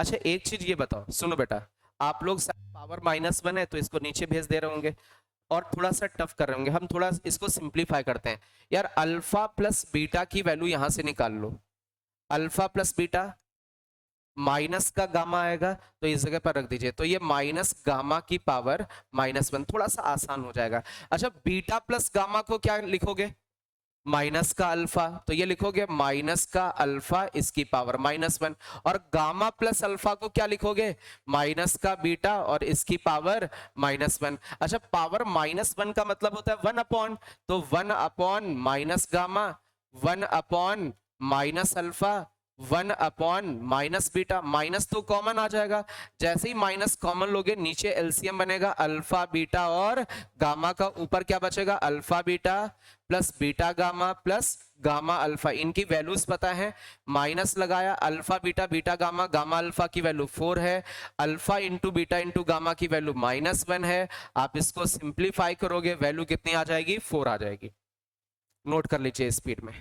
अच्छा एक चीज ये बताओ, सुनो बेटा, आप लोग पावर -1 है तो इसको नीचे भेज दे रहे होंगे और थोड़ा सा टफ कर रहे होंगे। हम थोड़ा इसको सिंप्लीफाई करते हैं यार। अल्फा प्लस बीटा की वैल्यू यहां से निकाल लो। अल्फा प्लस बीटा माइनस का गामा आएगा तो इस जगह पर रख दीजिए, तो ये माइनस गामा की पावर -1, थोड़ा सा आसान हो जाएगा। अच्छा बीटा प्लस गामा को क्या लिखोगे? माइनस का अल्फा, तो ये लिखोगे माइनस का अल्फा इसकी पावर -1। और गामा प्लस अल्फा को क्या लिखोगे? माइनस का बीटा और इसकी पावर -1। अच्छा पावर -1 का मतलब होता है 1/, तो 1/- minus gamma, 1/- minus alpha, 1/- beta. Minus तो कॉमन आ जाएगा, जैसे ही माइनस कॉमन लोगे नीचे एलसीएम बनेगा अल्फा बीटा और गामा का, ऊपर क्या बचेगा? Alpha beta plus beta gamma plus gamma alpha. इनकी वैल्यूज पता है, माइनस लगाया, alpha beta beta gamma, gamma alpha की वैल्यू 4 है, alpha into beta into gamma की वैल्यू -1 है। आप इसको सिंप्लीफाई करोगे वैल्यू कितनी आ जाएगी? 4 आ जाएगी। नोट कर लीजिए स्पीड में।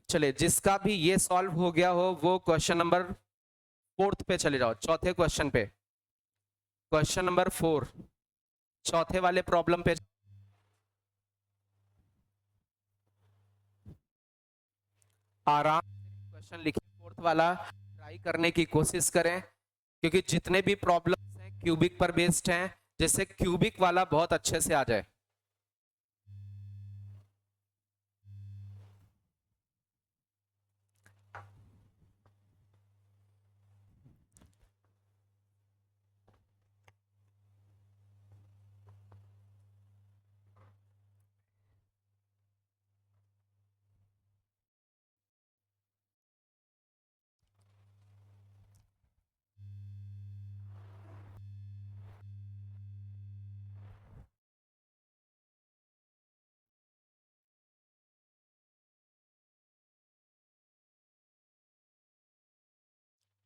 चलिए जिसका भी ये सॉल्व हो गया हो वो क्वेश्चन नंबर 4 पे चले जाओ, चौथे क्वेश्चन पे, क्वेश्चन नंबर 4, चौथे वाले प्रॉब्लम पे आराम से क्वेश्चन लिखिए। 4th वाला ट्राई करने की कोशिश करें, क्योंकि जितने भी प्रॉब्लम्स हैं क्यूबिक पर बेस्ड हैं, जिससे क्यूबिक वाला बहुत अच्छे से आ जाए।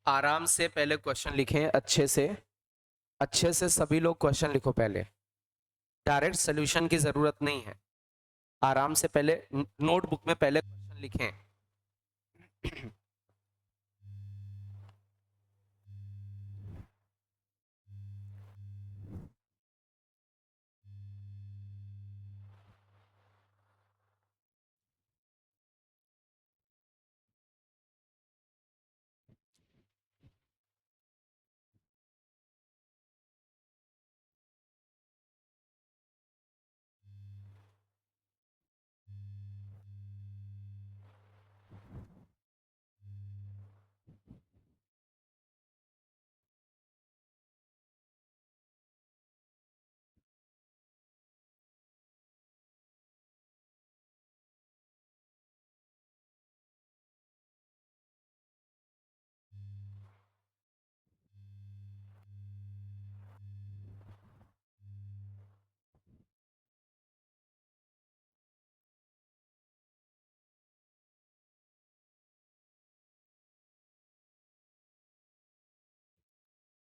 आराम से पहले क्वेश्चन लिखें, अच्छे से सभी लोग क्वेश्चन लिखो पहले। डायरेक्ट सोल्यूशन की जरूरत नहीं है, आराम से पहले नोटबुक में पहले क्वेश्चन लिखें।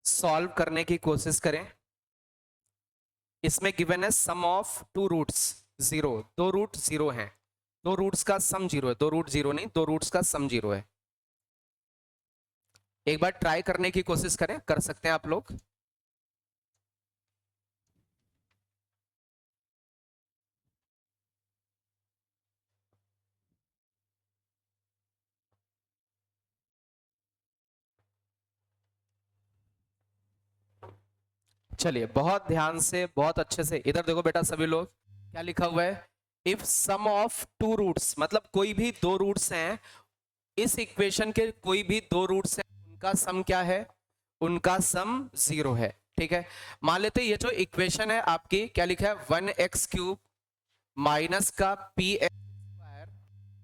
सॉल्व करने की कोशिश करें। इसमें गिवन है सम ऑफ टू रूट्स 0, दो रूट 0 हैं, दो रूट्स का सम 0 है, दो रूट 0 नहीं, दो रूट्स का सम 0 है। एक बार ट्राई करने की कोशिश करें, कर सकते हैं आप लोग। चलिए बहुत ध्यान से, बहुत अच्छे से इधर देखो बेटा सभी लोग, क्या लिखा हुआ है? If sum of two roots, मतलब कोई भी दो रूट्स हैं, इस इक्वेशन के कोई भी दो रूट्स हैं, उनका सम क्या है? उनका सम 0 है। ठीक है, मान लेते हैं ये जो इक्वेशन है आपकी, क्या लिखा है? 1x³ माइनस का px²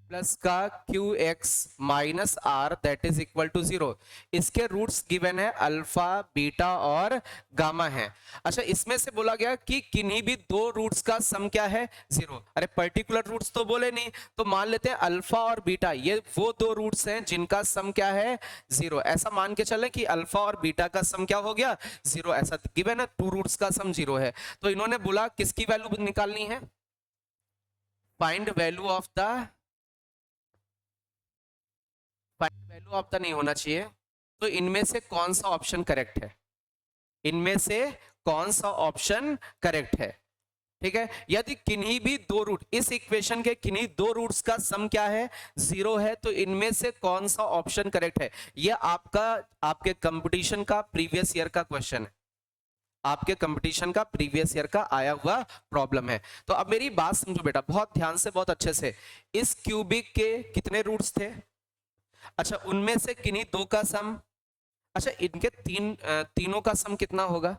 प्लस का qx minus are that is equal to 0। इसके रूट्स गिवन है अल्फा बीटा और गामा है। अच्छा इसमें से बोला गया कि किन्हीं भी दो रूट्स का सम क्या है? 0। अरे पर्टिकुलर रूट्स तो बोले नहीं, तो मान लेते हैं अल्फा और बीटा ये वो दो रूट्स हैं जिनका सम क्या है? 0। ऐसा मान के चले कि अल्फा और बीटा का सम क्या हो गया? 0। ऐसा गिवन है, टू रूट्स का सम 0 है। तो इन्होंने बोला किसकी वैल्यू निकालनी है? Find value of the find value of the नहीं होना चाहिए। तो इनमें से कौन सा ऑप्शन करेक्ट है, इनमें से कौन सा ऑप्शन करेक्ट है? ठीक है, यदि किन्हीं भी दो रूट, इस इक्वेशन के किन्हीं दो रूट्स का सम क्या है, 0 है, तो इनमें से कौन सा ऑप्शन करेक्ट है? ये आपका, आपके कंपटीशन का प्रीवियस ईयर का क्वेश्चन है, आपके कंपटीशन का प्रीवियस ईयर का आया हुआ प्रॉब्लम है। तो अब मेरी बात समझो बेटा, बहुत ध्यान से, बहुत अच्छे से। इस क्यूबिक के कितने रूट्स थे? अच्छा, उनमें से किन्हीं दो का सम, अच्छा इनके तीनों का सम कितना होगा?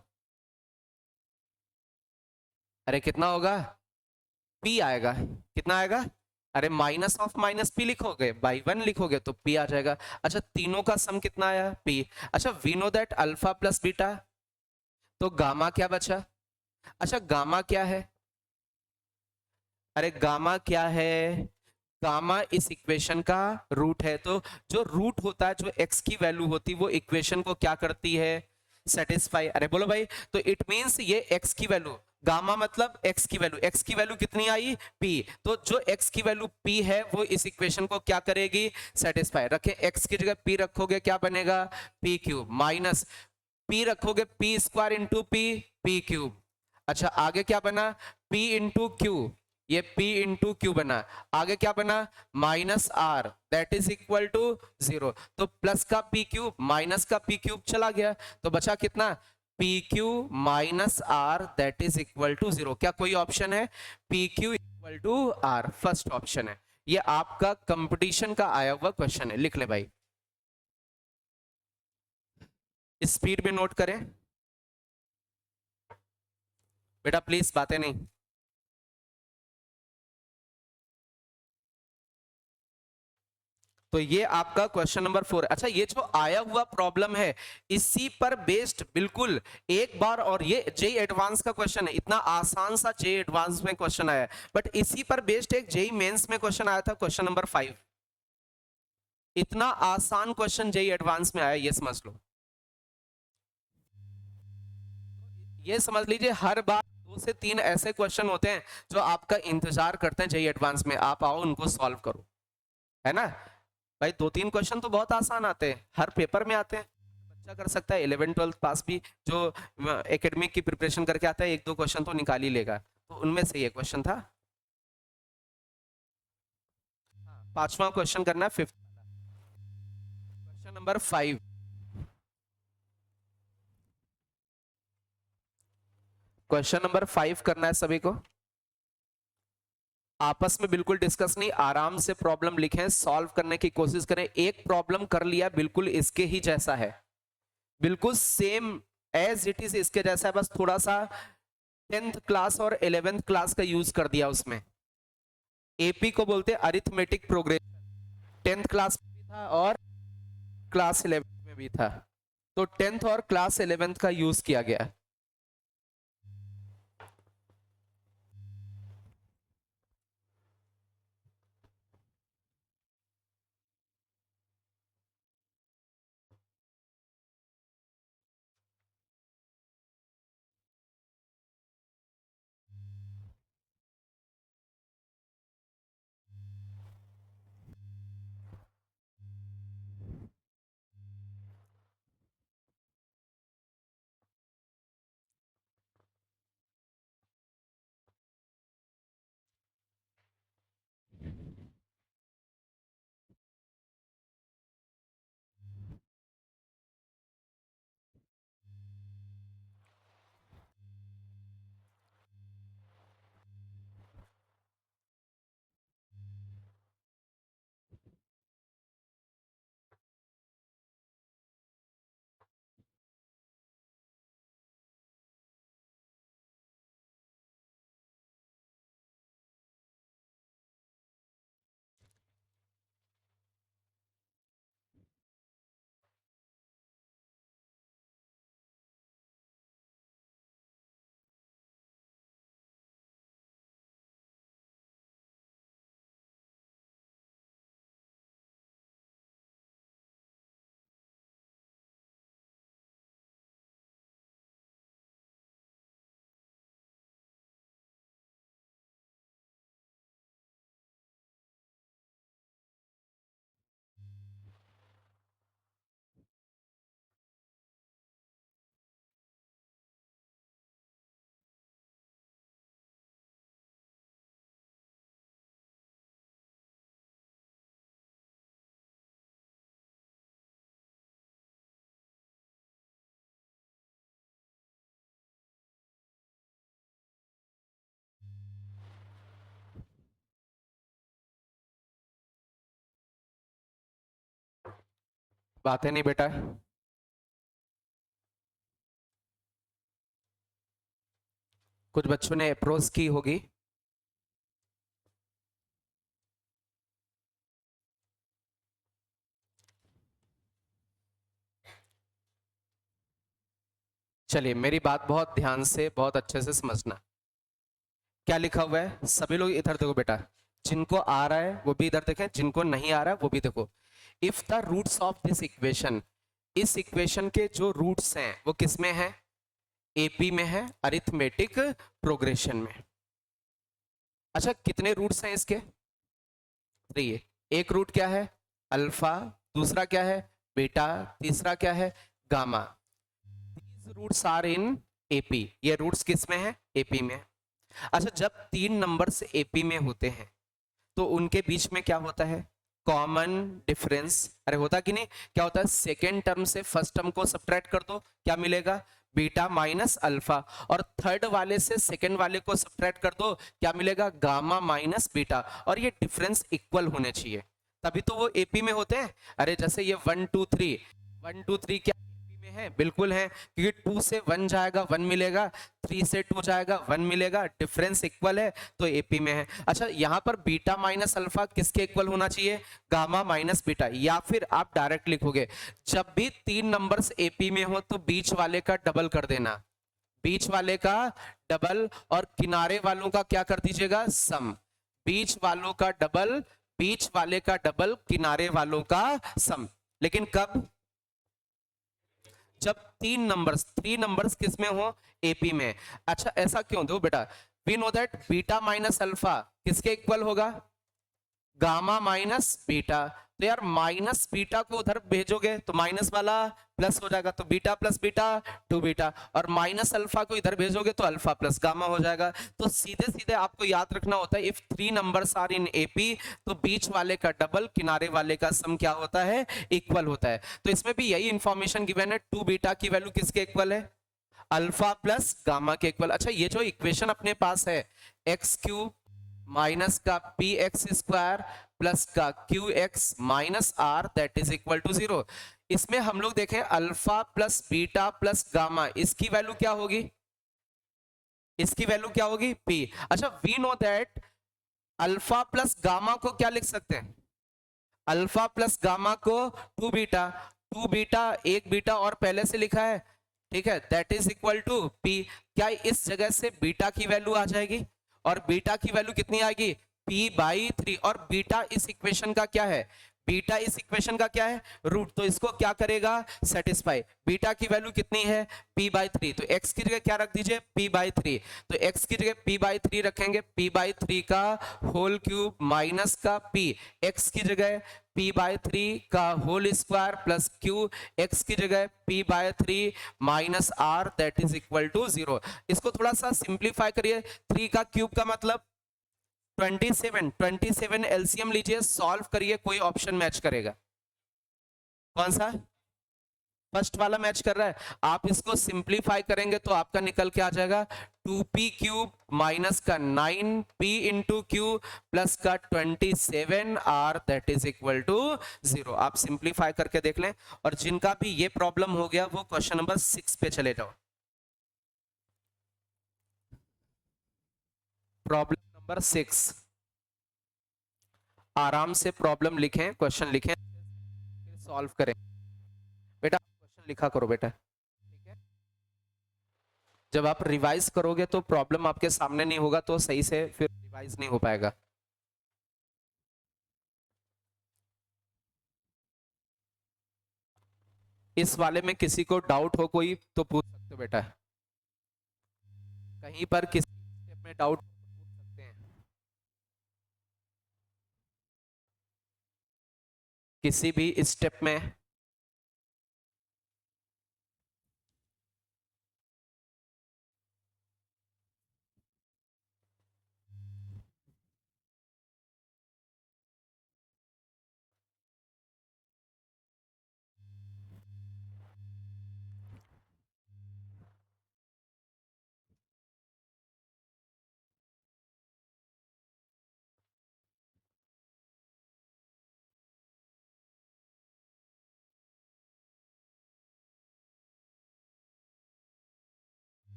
अरे कितना होगा? पी आएगा। कितना आएगा? अरे माइनस ऑफ माइनस पी लिखोगे, बाई वन लिखोगे तो पी आ जाएगा। अच्छा, तीनों का सम कितना आया? पी। अच्छा, we know that alpha plus beta, तो गामा क्या बचा? अच्छा, गामा क्या है? अरे गामा क्या है? गामा इस इक्वेशन का रूट है। तो जो रूट होता है, जो एक्स की वैल्यू होती है, वो इक्वेशन को क्या करती है? सेटिस्फाई। अरे बोलो भाई, तो इट मींस ये एक्स की वैल्यू, गामा मतलब एक्स की वैल्यू, एक्स की वैल्यू कितनी आई? पी। तो जो एक्स की वैल्यू पी है वो इस इक्वेशन को क्या करेगी? सेटिस्फाई। रखें, एक्स की जगह पी रखोगे, क्या बनेगा? पी क्यूब, माइनस पी रखोगे, p square into p, p cube. अच्छा, आगे क्या बना? P इंटू क्यू, ये P इंटू क्यू बना। आगे क्या बना? Minus are, that is equal to 0। तो प्लस का पी क्यूब माइनस का पी क्यूब चला गया, तो बचा कितना? P q minus are, that is equal to 0। क्या कोई ऑप्शन है? P q equal to r, first option है। ये आपका कंपटीशन का आया हुआ क्वेश्चन है, लिख ले भाई, स्पीड में नोट करें बेटा, प्लीज बातें नहीं। तो ये आपका क्वेश्चन नंबर 4। अच्छा, ये जो आया हुआ प्रॉब्लम है, इसी पर बेस्ड बिल्कुल एक बार, और ये जेई एडवांस का क्वेश्चन है, इतना आसान सा जेई एडवांस में क्वेश्चन आया है, बट इसी पर बेस्ड एक जेई मेंस में क्वेश्चन आया था, क्वेश्चन नंबर 5। इतना आसान क्वेश्चन जेई एडवांस में आया, ये समझ लो, ये समझ लीजिए, हर बार 2 से 3 ऐसे क्वेश्चन होते हैं जो आपका इंतजार करते हैं जेई एडवांस में, आप आओ उनको सॉल्व करो, है ना भाई? 2-3 क्वेश्चन तो बहुत आसान आते हैं, हर पेपर में आते हैं, बच्चा कर सकता है, 11th 12th पास भी जो एकेडमिक की प्रिपरेशन करके आता है, 1-2 क्वेश्चन तो निकाल ही लेगा। तो उनमें से ये क्वेश्चन था। पांचवा क्वेश्चन करना है, fifth, question number 5। Question number 5 करना है सभी को, आपस में बिल्कुल डिस्कस नहीं, आराम से प्रॉब्लम लिखें, सॉल्व करने की कोशिश करें। एक प्रॉब्लम कर लिया, बिल्कुल इसके ही जैसा है, बिल्कुल सेम एज इट इज इसके जैसा है, बस थोड़ा सा 10th क्लास और 11th क्लास का यूज कर दिया उसमें। एपी को बोलते हैं अरिथमेटिक प्रोग्रेशन, 10th क्लास में भी था और क्लास 11th में भी था, तो 10th और क्लास 11th का यूज किया गया। बात है नहीं बेटा। कुछ बच्चों ने अप्रोच की होगी। चलिए मेरी बात बहुत ध्यान से बहुत अच्छे से समझना। क्या लिखा हुआ है, सभी लोग इधर देखो बेटा। जिनको आ रहा है वो भी इधर देखें, जिनको नहीं आ रहा है वो भी देखो। If the roots of this equation, इस इक्वेशन के जो रूट्स हैं वो किस में है? एपी में है, अरिथमेटिक प्रोग्रेशन में। अच्छा कितने रूट्स हैं इसके? 3। एक रूट क्या है? अल्फा। दूसरा क्या है? बीटा। तीसरा क्या है? Gamma. These roots are in AP. ये रूट्स किस में है? एपी में। अच्छा जब 3 नंबर्स एपी में होते हैं तो उनके बीच में क्या होता है? Common difference. अरे होता कि नहीं? क्या होता है? सेकेंड टर्म से फर्स्ट टर्म को सब्ट्रैक्ट कर दो, क्या मिलेगा? Beta minus alpha. और थर्ड वाले से सेकेंड वाले को सब्ट्रैक्ट कर दो, क्या मिलेगा? Gamma minus beta. और ये डिफरेंस इक्वल होने चाहिए, तभी तो वो एपी में होते हैं। अरे जैसे ये 1 2 3, 1 2 3 क्या एपी में है? बिल्कुल है, क्योंकि 2 से 1 जाएगा 1 मिलेगा, 3 से 2 जाएगा 1 मिलेगा, डिफरेंस इक्वल है तो एपी में है। अच्छा यहाँ पर बीटा माइनस अल्फा किसके इक्वल होना चाहिए? Gamma minus beta. या फिर आप डायरेक्ट लिखोगे, जब भी 3 नंबर्स एपी में हो तो बीच वाले का डबल कर देना, बीच वाले का डबल, और किनारे वालों का क्या कर दीजिएगा? सम। बीच वालों का डबल, बीच वाले का डबल, किनारे वालों का सम। लेकिन कब? जब 3 नंबर्स किस में हो? एपी में। अच्छा ऐसा क्यों? दो बेटा, we know that beta minus alpha किसके इक्वल होगा? Gamma minus beta. तो यार माइनस बीटा को उधर भेजोगे तो माइनस वाला प्लस हो जाएगा, तो बीटा प्लस बीटा 2 बीटा। और माइनस अल्फा को इधर भेजोगे तो अल्फा प्लस गामा हो जाएगा। तो सीधे सीधे आपको याद रखना होता है, if 3 numbers are in AP तो बीच वाले का डबल, किनारे वाले का सम क्या होता है? इक्वल होता है। तो इसमें भी यही इंफॉर्मेशन गिवन है, 2 बीटा की वैल्यू किसके इक्वल है? अल्फा प्लस गामा के इक्वल। अच्छा ये जो इक्वेशन अपने पास है, एक्स क्यूब माइनस का पी एक्स स्क्वायर प्लस का Q x minus are that is equal to 0, इसमें हम लोग देखें alpha plus beta plus gamma, इसकी वैल्यू क्या होगी? इसकी वैल्यू क्या होगी? पी। अच्छा we know that alpha plus gamma को क्या लिख सकते हैं? अल्फा प्लस गामा को 2 बीटा, 2 बीटा, 1 बीटा और पहले से लिखा है, ठीक है, that is equal to p. क्या इस जगह से बीटा की वैल्यू आ जाएगी? और बीटा की वैल्यू कितनी आएगी? p/3। और बीटा इस इक्वेशन का क्या है? बीटा इस इक्वेशन का क्या है? रूट। तो इसको क्या करेगा? सेटिस्फाई। बीटा की वैल्यू कितनी है? p/3। तो x की जगह क्या रख दीजिए? p/3। तो x की जगह p/3 रखेंगे, p/3 का होल क्यूब माइनस का p, x की जगह p/3 का whole square plus q, x की जगह p/3 माइनस r that is equal to 0। इसको थोड़ा सा सिंप्लीफाई करिए। 3 का क्यूब का मतलब 27, 27 एलसीएम लीजिए, सॉल्व करिए, कोई ऑप्शन मैच करेगा? कौन सा? फर्स्ट वाला मैच कर रहा है। आप इसको सिंप्लीफाई करेंगे तो आपका निकल के आ जाएगा 2p³ माइनस का 9p इंटू क्यू प्लस का 27r that is equal to 0। आप सिंप्लीफाई करके देख लें। और जिनका भी ये प्रॉब्लम हो गया वो क्वेश्चन नंबर 6 पे चले जाओ। प्रॉब्लम नंबर 6, आराम से प्रॉब्लम लिखें, क्वेश्चन लिखें, फिर सॉल्व करें। बेटा क्वेश्चन लिखा करो बेटा, ठीक है? जब आप रिवाइज करोगे तो प्रॉब्लम आपके सामने नहीं होगा तो सही से फिर रिवाइज नहीं हो पाएगा। इस वाले में किसी को डाउट हो कोई तो पूछ सकते हो बेटा। कहीं पर किसी स्टेप में डाउट पूछ सकते हैं, किसी भी स्टेप में।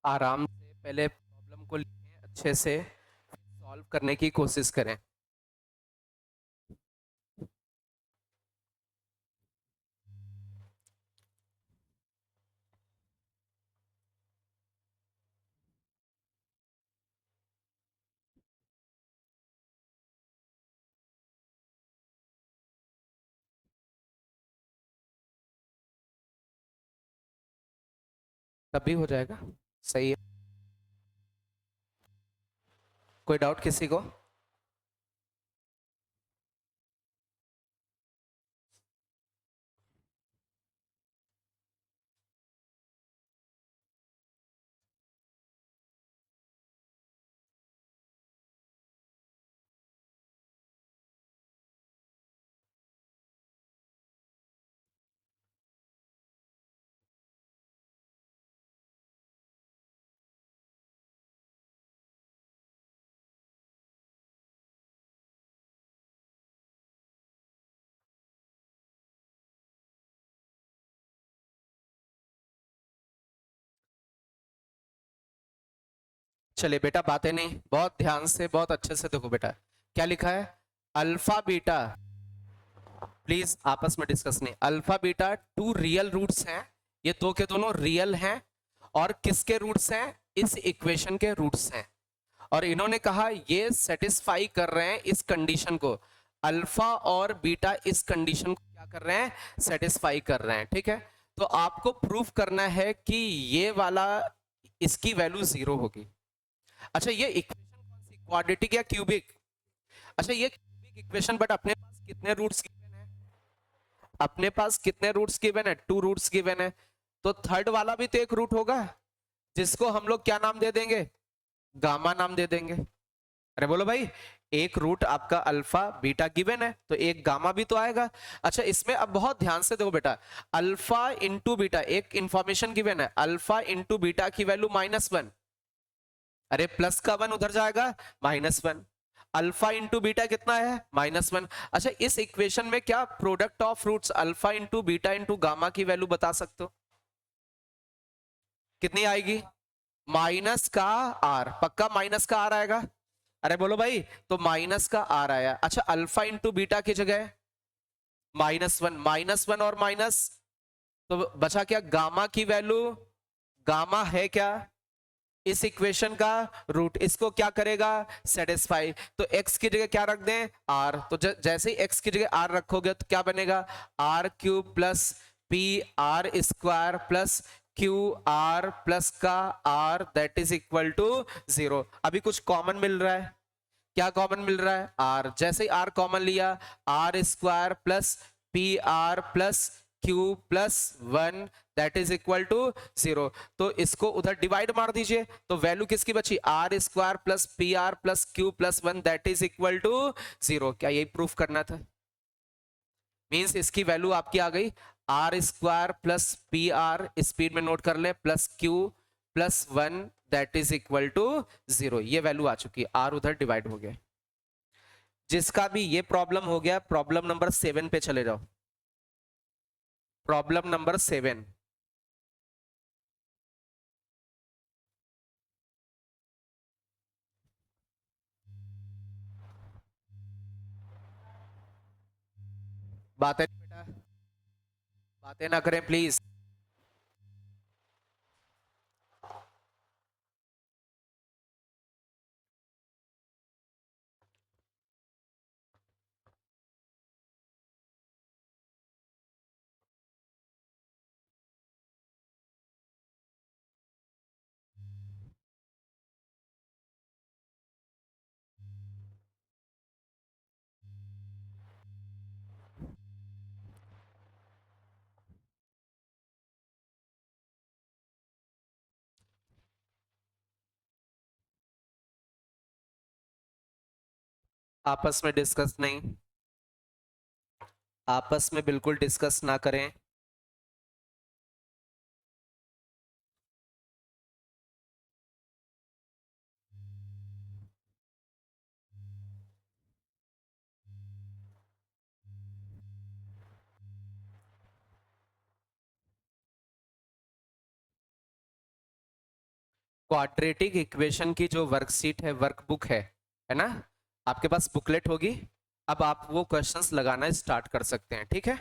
आराम से पहले प्रॉब्लम को लिखें, अच्छे से सॉल्व करने की कोशिश करें। तभी हो जाएगा। सही है। कोई डाउट किसी को? चलिए बेटा, बातें नहीं, बहुत ध्यान से बहुत अच्छे से देखो बेटा। क्या लिखा है? अल्फा बीटा, प्लीज आपस में डिस्कस नहीं। Alpha beta two real roots हैं, ये दो के दोनों रियल हैं। और किसके रूट्स हैं? इस इक्वेशन के रूट्स हैं। और इन्होंने कहा ये सेटिस्फाई कर रहे हैं इस कंडीशन को। अल्फा और बीटा इस कंडीशन को क्या कर रहे हैं? सेटिस्फाई कर रहे हैं। ठीक है, तो आपको प्रूफ करना है कि ये वाला, इसकी वैल्यू जीरो होगी। अच्छा, ये इक्वेशन कौन सी, क्वाड्रेटिक या क्यूबिक? अच्छा, ये क्यूबिक इक्वेशन, बट अपने पास कितने रूट्स गिवन है? अपने पास कितने रूट्स गिवन है? टू रूट्स गिवन है। तो थर्ड वाला भी तो एक रूट होगा, जिसको हम लोग क्या नाम दे देंगे? गामा नाम दे देंगे। अरे बोलो भाई, एक रूट आपका अल्फा बीटा गिवन है, तो एक गामा भी तो आएगा। अच्छा, इसमें अब बहुत ध्यान से देखो बेटा। अल्फा इंटू बीटा, एक इंफॉर्मेशन गिवन है, अल्फा इंटू बीटा की वैल्यू -1। अरे प्लस का 1 उधर जाएगा, -1। अल्फा इंटू बीटा कितना है? -1। अच्छा, इस इक्वेशन में क्या product of roots alpha into beta into gamma की वैल्यू बता सकते हो? कितनी आएगी? माइनस का आर, पक्का माइनस का आर आएगा। अरे बोलो भाई, तो माइनस का आर आया। अच्छा, अल्फा इंटू बीटा की जगह -1, -1 और माइनस, तो बचा क्या? गामा की वैल्यू। गामा है क्या? इस इक्वेशन का रूट। इसको क्या करेगा? सेटिस्फाई। तो x की जगह क्या रख दें? r। तो जैसे ही x की जगह r रखोगे तो क्या बनेगा? R cube plus p r square plus q r plus का r, that is equal to 0। अभी कुछ कॉमन मिल रहा है? क्या कॉमन मिल रहा है? r। जैसे ही r कॉमन लिया, r square plus p r plus q plus 1, that is equal to 0। तो इसको उधर डिवाइड मार दीजिए, तो वैल्यू किसकी बची? R square plus p r plus q plus 1, that is equal to 0। क्या यही प्रूफ करना था? मीन्स इसकी वैल्यू आपकी आ गई, r square plus p r, speed में नोट कर ले, plus q plus 1, that is equal to 0। ये वैल्यू आ चुकी है, आर उधर डिवाइड हो गया। जिसका भी ये प्रॉब्लम हो गया, प्रॉब्लम नंबर 7 पे चले जाओ। Problem number 7। बातें बेटा, बातें ना करें प्लीज। आपस में डिस्कस नहीं, आपस में बिल्कुल डिस्कस ना करें। क्वाड्रेटिक इक्वेशन की जो वर्कशीट है, वर्कबुक है ना, आपके पास बुकलेट होगी। अब आप वो क्वेश्चंस लगाना स्टार्ट कर सकते हैं, ठीक है।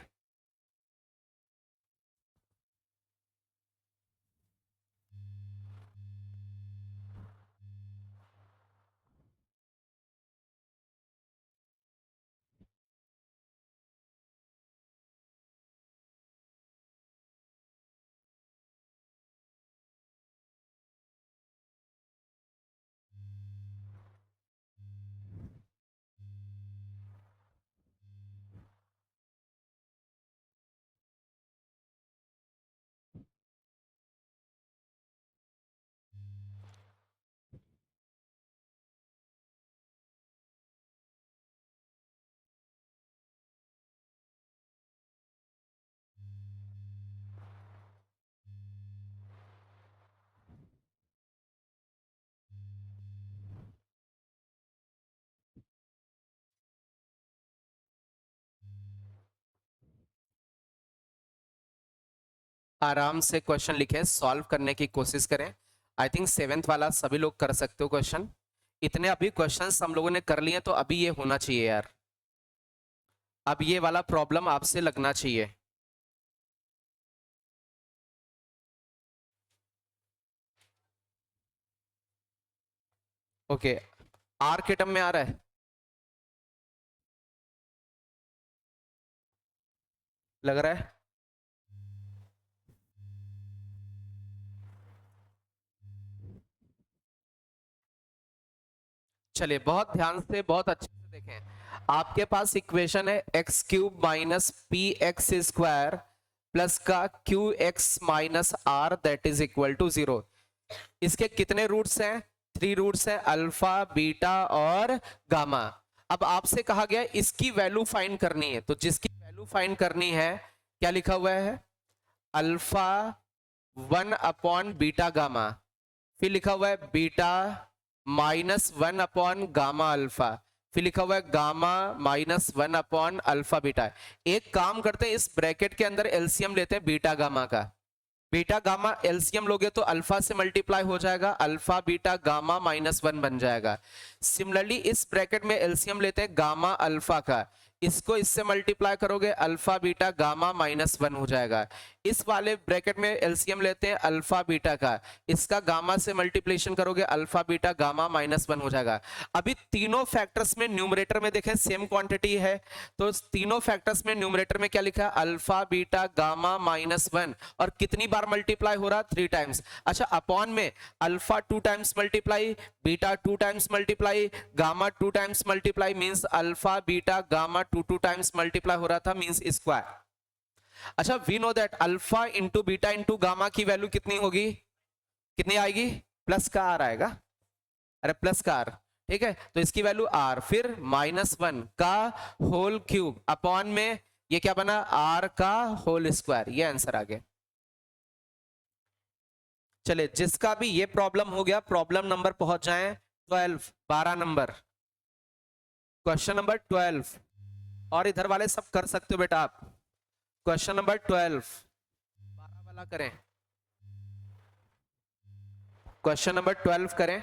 आराम से क्वेश्चन लिखें, सॉल्व करने की कोशिश करें। आई थिंक सेवेंथ वाला सभी लोग कर सकते हो क्वेश्चन। इतने अभी क्वेश्चंस हम लोगों ने कर लिए, तो अभी ये होना चाहिए यार। अब ये वाला प्रॉब्लम आपसे लगना चाहिए। ओके, आर के टर्म में आ रहा है, लग रहा है। चलिए बहुत ध्यान से, बहुत अच्छे से देखें। आपके पास इक्वेशन है x cube minus P x square plus का Q x minus are that is equal to 0। इसके कितने रूट्स हैं? 3 रूट्स हैं, अल्फा, बीटा और गामा। अब आपसे कहा गया इसकी वैल्यू फाइंड करनी है, तो जिसकी वैल्यू फाइंड करनी है, क्या लिखा हुआ है? अल्फा 1 अपॉन बीटा गामा, फिर लिखा हुआ है बीटा -1 अपॉन गामा अल्फा, फिर लिखा हुआ है गामा -1 अपॉन अल्फा बीटा। एक काम करते हैं, इस ब्रैकेट के अंदर एलसीएम लेते हैं बीटा गामा का। बीटा गामा एलसीएम लोगे तो अल्फा से मल्टीप्लाई हो जाएगा, अल्फा बीटा गामा -1 बन जाएगा। सिमिलरली इस ब्रैकेट में एलसीएम लेते हैं गामा अल्फा का, इसको इससे मल्टीप्लाई करोगे अल्फा बीटा गामा -1 हो जाएगा। इस वाले ब्रैकेट में एलसीएम लेते हैं अल्फा बीटा का, इसका गामा से मल्टीप्लिकेशन करोगे अल्फा बीटा गामा -1 हो जाएगा। अभी तीनों फैक्टर्स में न्यूमरेटर में देखें सेम क्वांटिटी है, तो तीनों फैक्टर्स में न्यूमरेटर में क्या लिखा है? अल्फा बीटा गामा -1, और कितनी बार मल्टीप्लाई हो रहा? 3 टाइम्स। अच्छा, अपॉन में alpha 2 times multiply, beta 2 times multiply, gamma 2 times multiply, means alpha beta gamma 2 times multiply हो रहा था, मींस स्क्वायर। अच्छा, we know that alpha into beta into gamma की वैल्यू कितनी होगी? कितनी आएगी? प्लस का आर आएगा। अरे प्लस का आर, ठीक है, तो इसकी वैल्यू आर, फिर -1 का होल क्यूब अपॉन में ये क्या बना? आर का होल स्क्वायर। ये आंसर आ गया। चले, जिसका भी ये प्रॉब्लम हो गया, प्रॉब्लम नंबर पहुंच जाए 12 नंबर, क्वेश्चन नंबर 12। और इधर वाले सब कर सकते हो बेटा आप। क्वेश्चन नंबर 12 वाला करें, क्वेश्चन नंबर 12 करें।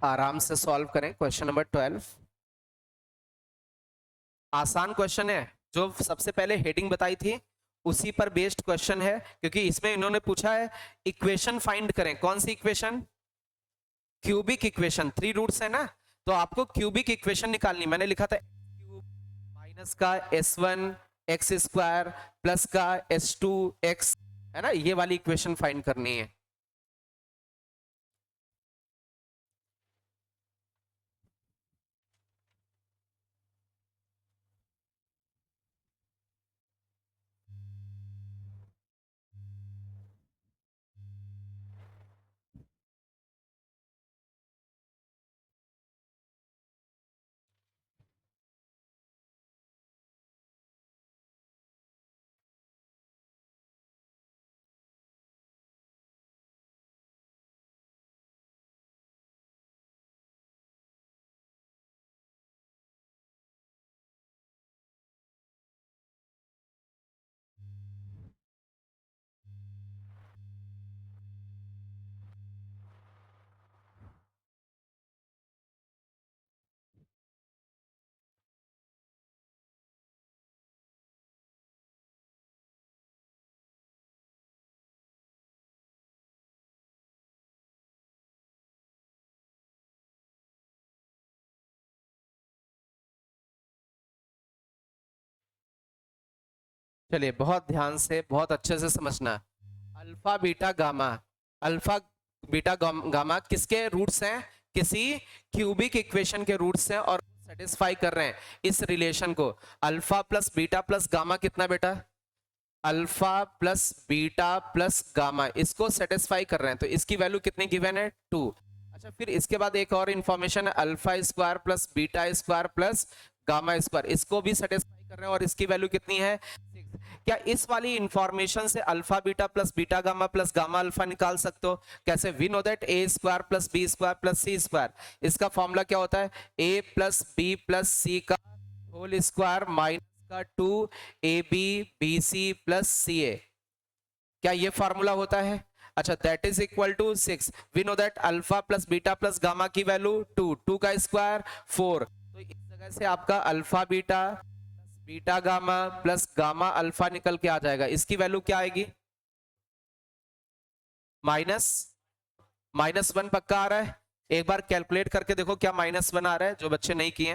आराम से सॉल्व करें क्वेश्चन नंबर 12। आसान क्वेश्चन है, जो सबसे पहले हेडिंग बताई थी उसी पर बेस्ड क्वेश्चन है, क्योंकि इसमें इन्होंने पूछा है इक्वेशन फाइंड करें। कौन सी इक्वेशन? Cubic equation. 3 रूट्स है ना, तो आपको क्यूबिक इक्वेशन निकालनी। मैंने लिखा था क्यूब माइनस का s1 एक्स स्क्वायर प्लस का s2 x, है ना, ये वाली इक्वेशन फाइंड करनी है। चलिए बहुत ध्यान से, बहुत अच्छे से समझना। Alpha beta gamma, alpha beta gamma किसके रूट्स हैं? किसी क्यूबिक इक्वेशन के रूट्स हैं, और सेटिस्फाई कर रहे हैं इस रिलेशन को। Alpha plus beta plus gamma कितना बेटा? Alpha plus beta plus gamma, इसको सेटिस्फाई कर रहे हैं, तो इसकी वैल्यू कितनी गिवन है? 2। अच्छा, फिर इसके बाद एक और इंफॉर्मेशन है, alpha square plus beta square plus gamma square, इसको भी सेटिस्फाई कर रहे हैं, और इसकी वैल्यू कितनी है? 6। क्या इस वाली इंफॉर्मेशन से alpha beta plus gamma alpha निकाल सकते हो? कैसे? We know that A square plus B square plus C square, इसका फॉर्मूला क्या होता है? A plus B plus C का होल स्क्वायर माइनस का 2 A B B C plus C A. क्या ये फॉर्मूला होता है? अच्छा, that is equal to 6। We know that alpha plus beta plus gamma की वैल्यू 2, 2 का स्क्वायर 4। तो इस जगह से आपका alpha beta beta gamma plus gamma alpha निकल के आ जाएगा। इसकी वैल्यू क्या आएगी? माइनस -1 पक्का आ रहा है? एक बार कैलकुलेट करके देखो क्या -1 आ रहा है, जो बच्चे नहीं किए।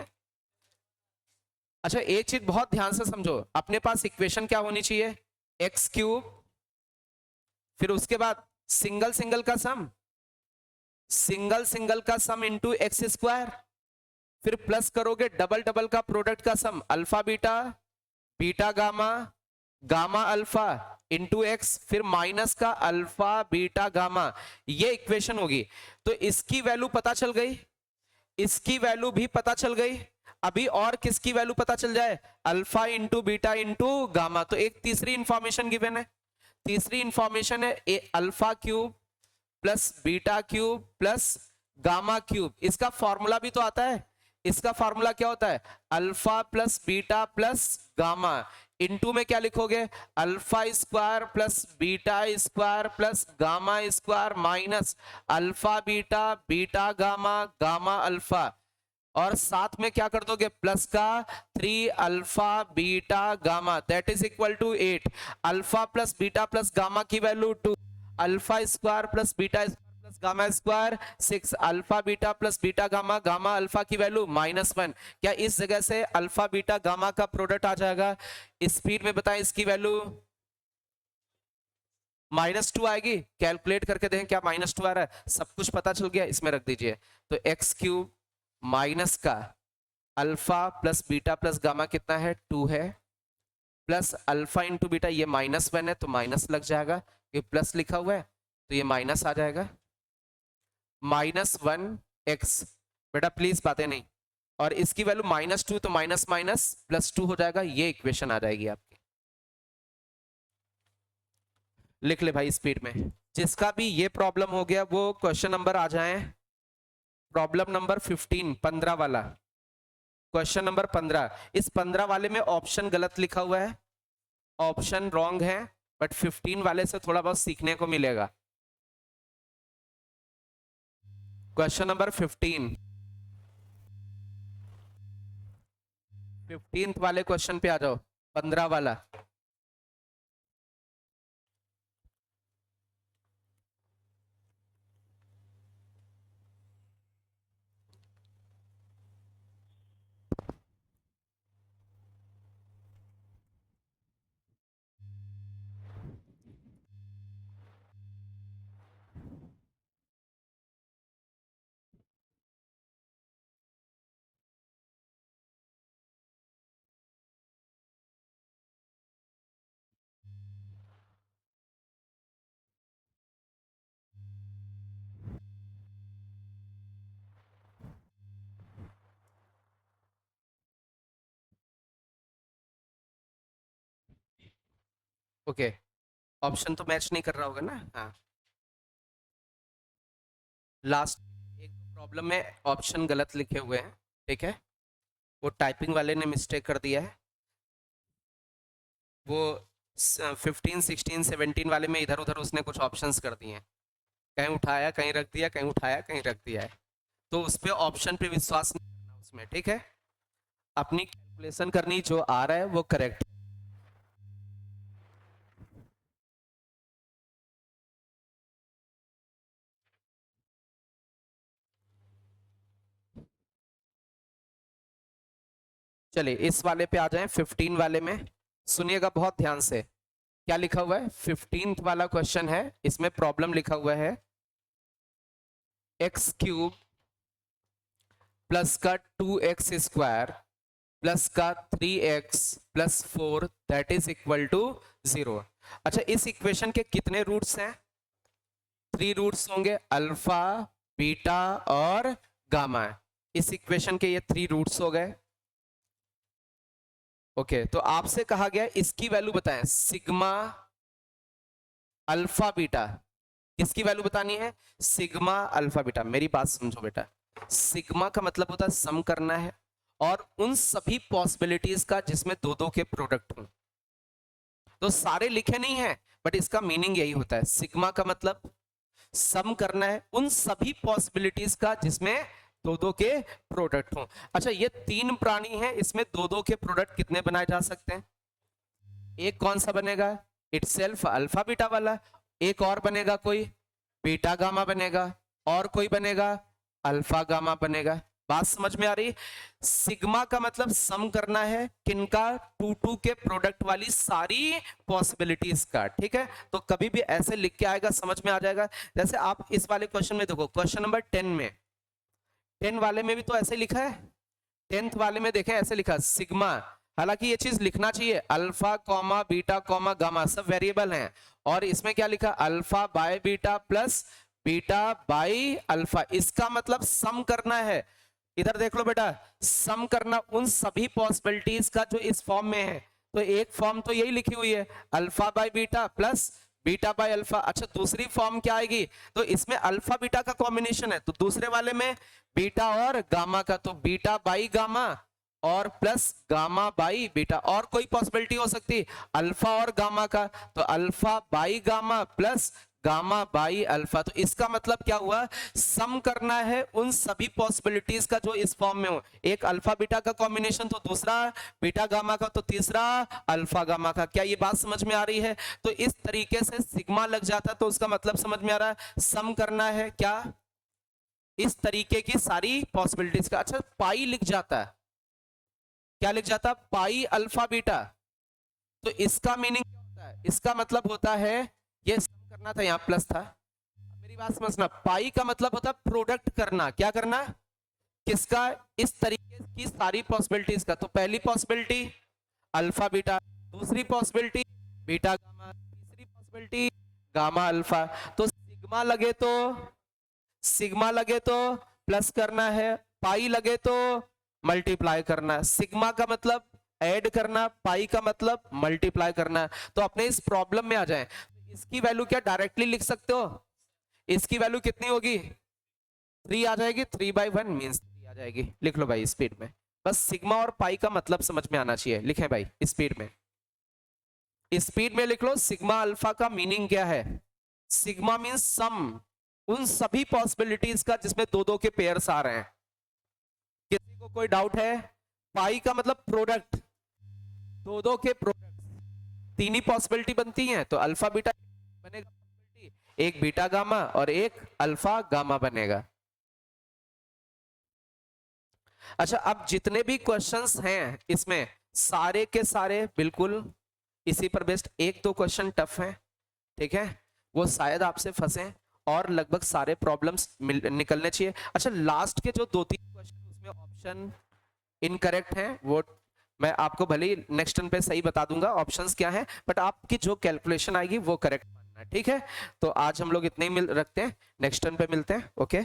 अच्छा, एक चीज बहुत ध्यान से समझो, अपने पास इक्वेशन क्या होनी चाहिए? एक्स क्यूब, फिर उसके बाद सिंगल सिंगल का सम, सिंगल सिंगल का सम इंटू एक्स स्क्वायर, फिर प्लस करोगे डबल डबल का प्रोडक्ट का sum, alpha beta beta gamma gamma alpha into X, फिर माइनस का अल्फा बीटा गामा, ये इक्वेशन होगी। तो इसकी वैल्यू पता चल गई, इसकी वैल्यू भी पता चल गई। अभी और किसकी वैल्यू पता चल जाए? Alpha into beta into gamma. तो एक तीसरी इंफॉर्मेशन गिवन है, तीसरी इंफॉर्मेशन है alpha cube plus beta cube plus gamma cube. इसका फॉर्मूला भी तो आता है, इसका फॉर्मूला क्या होता है? Alpha plus beta plus gamma, into में क्या लिखोगे? Alpha square plus beta square plus gamma square minus alpha beta beta gamma gamma alpha, और साथ में क्या कर दोगे? प्लस का 3 alpha beta gamma, that is equal to 8। Alpha plus beta plus gamma की value 2, alpha square plus beta plus gamma square 6, alpha beta plus beta gamma gamma alpha की value -1। क्या इस जगह से अल्फा बीटा गामा का product आ जाएगा? Speed में बताएं, इसकी वैल्यू -2 आएगी। कैलकुलेट करके देखें क्या -2 आ रहा है। सब कुछ पता चल गया, इसमें रख दीजिए। तो एक्स क्यूब माइनस का alpha plus beta plus gamma कितना है? 2 है, प्लस अल्फा इंटू बीटा, ये -1 है तो माइनस लग जाएगा, ये प्लस लिखा हुआ है तो ये माइनस आ जाएगा। -1x, बेटा प्लीज बातें नहीं, और इसकी वैल्यू -2, तो माइनस माइनस +2 हो जाएगा, ये इक्वेशन आ जाएगी आपकी। लिख ले भाई स्पीड में। जिसका भी ये प्रॉब्लम हो गया वो क्वेश्चन नंबर आ जाए, प्रॉब्लम नंबर 15, 15 वाला क्वेश्चन नंबर 15। इस 15 वाले में ऑप्शन गलत लिखा हुआ है, ऑप्शन रॉन्ग है, बट 15 वाले से थोड़ा बहुत सीखने को मिलेगा। क्वेश्चन नंबर 15 वाले क्वेश्चन पे आ जाओ, 15 वाला। ओके, ऑप्शन तो मैच नहीं कर रहा होगा ना? हाँ, लास्ट एक प्रॉब्लम में ऑप्शन गलत लिखे हुए हैं, ठीक है, वो टाइपिंग वाले ने मिस्टेक कर दिया है। वो 15, 16, 17 वाले में इधर उधर उसने कुछ ऑप्शंस कर दिए हैं, कहीं उठाया कहीं रख दिया, कहीं उठाया कहीं रख दिया है, तो उस पे ऑप्शन पे विश्वास नहीं करना उसमें, ठीक है। अपनी कैलकुलेशन करनी, जो आ रहा है वो करेक्ट। चलिए इस वाले पे आ जाएं, 15 वाले में सुनिएगा बहुत ध्यान से। क्या लिखा हुआ है? 15 वाला क्वेश्चन है, इसमें प्रॉब्लम लिखा हुआ है एक्स क्यूब प्लस का 2x स्क्वायर प्लस का 3x plus 4 that is equal to 0। अच्छा, इस इक्वेशन के कितने रूट्स हैं? 3 रूट्स होंगे, अल्फा, बीटा और गामा। इस इक्वेशन के ये 3 रूट्स हो गए। ओके, तो आपसे कहा गया इसकी वैल्यू बताएं, सिग्मा अल्फा बीटा। किसकी वैल्यू बतानी है? Sigma alpha beta. मेरी बात समझो बेटा, सिग्मा का मतलब होता है सम करना है, और उन सभी पॉसिबिलिटीज का जिसमें दो दो के प्रोडक्ट हों। तो सारे लिखे नहीं है, बट इसका मीनिंग यही होता है। सिग्मा का मतलब सम करना है उन सभी पॉसिबिलिटीज का जिसमें दो दो के प्रोडक्ट हों। अच्छा, ये 3 प्राणी हैं, इसमें दो दो के प्रोडक्ट कितने बनाए जा सकते हैं? एक कौन सा बनेगा? इटसेल्फ अल्फा बीटा वाला। एक और बनेगा कोई, बीटा गामा बनेगा, और कोई बनेगा अल्फा गामा बनेगा। बात समझ में आ रही? सिग्मा का मतलब सम करना है किनका? 2 के प्रोडक्ट वाली सारी पॉसिबिलिटीज का, ठीक है। तो कभी भी ऐसे लिख के आएगा, समझ में आ जाएगा। जैसे आप इस वाले क्वेश्चन में देखो, क्वेश्चन नंबर 10 में, 10 वाले में भी तो ऐसे लिखा है। 10th वाले में देखें ऐसे लिखा सिग्मा, हालांकि ये चीज लिखना चाहिए alpha comma beta comma gamma, सब वेरिएबल हैं, और इसमें क्या लिखा? Alpha by beta plus beta by alpha. इसका मतलब सम करना है। इधर देख लो बेटा, सम करना उन सभी पॉसिबिलिटीज का जो इस फॉर्म में है। तो एक फॉर्म तो यही लिखी हुई है, alpha by beta plus beta by alpha. अच्छा, दूसरी फॉर्म क्या आएगी? तो इसमें अल्फा बीटा का कॉम्बिनेशन है, तो दूसरे वाले में बीटा और गामा का, तो बीटा बाई गामा और प्लस गामा बाई बीटा। और कोई पॉसिबिलिटी हो सकती अल्फा और गामा का, तो alpha by gamma plus gamma by alpha. तो इसका मतलब क्या हुआ? सम करना है उन सभी पॉसिबिलिटीज का जो इस फॉर्म में हो। एक अल्फा बीटा का कॉम्बिनेशन, तो दूसरा बीटा गामा का, तो तीसरा अल्फा गामा का। क्या ये बात समझ में आ रही है? तो इस तरीके से सिग्मा लग जाता, तो उसका मतलब समझ में आ रहा है, सम करना है क्या? इस तरीके की सारी पॉसिबिलिटीज का। अच्छा, पाई लिख जाता है, क्या लिख जाता? Pi alpha beta. तो इसका मीनिंग क्या होता है? इसका मतलब होता है, ये सम करना था, यहाँ प्लस था। मेरी बात समझना, पाई का मतलब होता है प्रोडक्ट करना। क्या करना? किसका? इस तरीके की सारी पॉसिबिलिटीज का। तो पहली पॉसिबिलिटी अल्फा बीटा, दूसरी पॉसिबिलिटी बीटा गामा, तीसरी पॉसिबिलिटी गामा अल्फा। तो सिग्मा लगे तो प्लस करना है, पाई लगे तो मल्टीप्लाई करना है। सिग्मा का मतलब ऐड करना, पाई का मतलब मल्टीप्लाई करना। तो अपने इस प्रॉब्लम में आ जाए, इसकी वैल्यू क्या डायरेक्टली लिख सकते हो? इसकी वैल्यू कितनी होगी? 3 आ जाएगी, 3/1 मीन्स 3 आ जाएगी। लिख लो भाई स्पीड में, बस सिग्मा और पाई का मतलब समझ में आना चाहिए। लिखें भाई स्पीड में, स्पीड में लिख लो। सिग्मा अल्फा का मीनिंग क्या है? सिग्मा मीन्स सम, उन सभी पॉसिबिलिटीज का जिसमें दो दो के पेयर्स आ रहे हैं। किसी को कोई डाउट है? पाई का मतलब प्रोडक्ट, दो दो के प्रोडक्ट, तीन ही पॉसिबिलिटी बनती हैं, तो अल्फा बीटा बनेगा, एक बीटा गामा और एक अल्फा गामा बनेगा। अच्छा, अब जितने भी क्वेश्चंस हैं इसमें सारे के सारे बिल्कुल इसी पर बेस्ड, एक दो क्वेश्चन टफ हैं, ठीक है, वो शायद आपसे फंसे, और लगभग सारे प्रॉब्लम्स निकलने चाहिए। अच्छा, लास्ट के जो दो तीन क्वेश्चन उसमें ऑप्शन इनकरेक्ट हैं, वो मैं आपको भले ही नेक्स्ट टर्न पे सही बता दूंगा ऑप्शंस क्या है, बट आपकी जो कैलकुलेशन आएगी वो करेक्ट मानना है, ठीक है। तो आज हम लोग इतने ही रखते हैं, नेक्स्ट टर्न पे मिलते हैं, ओके।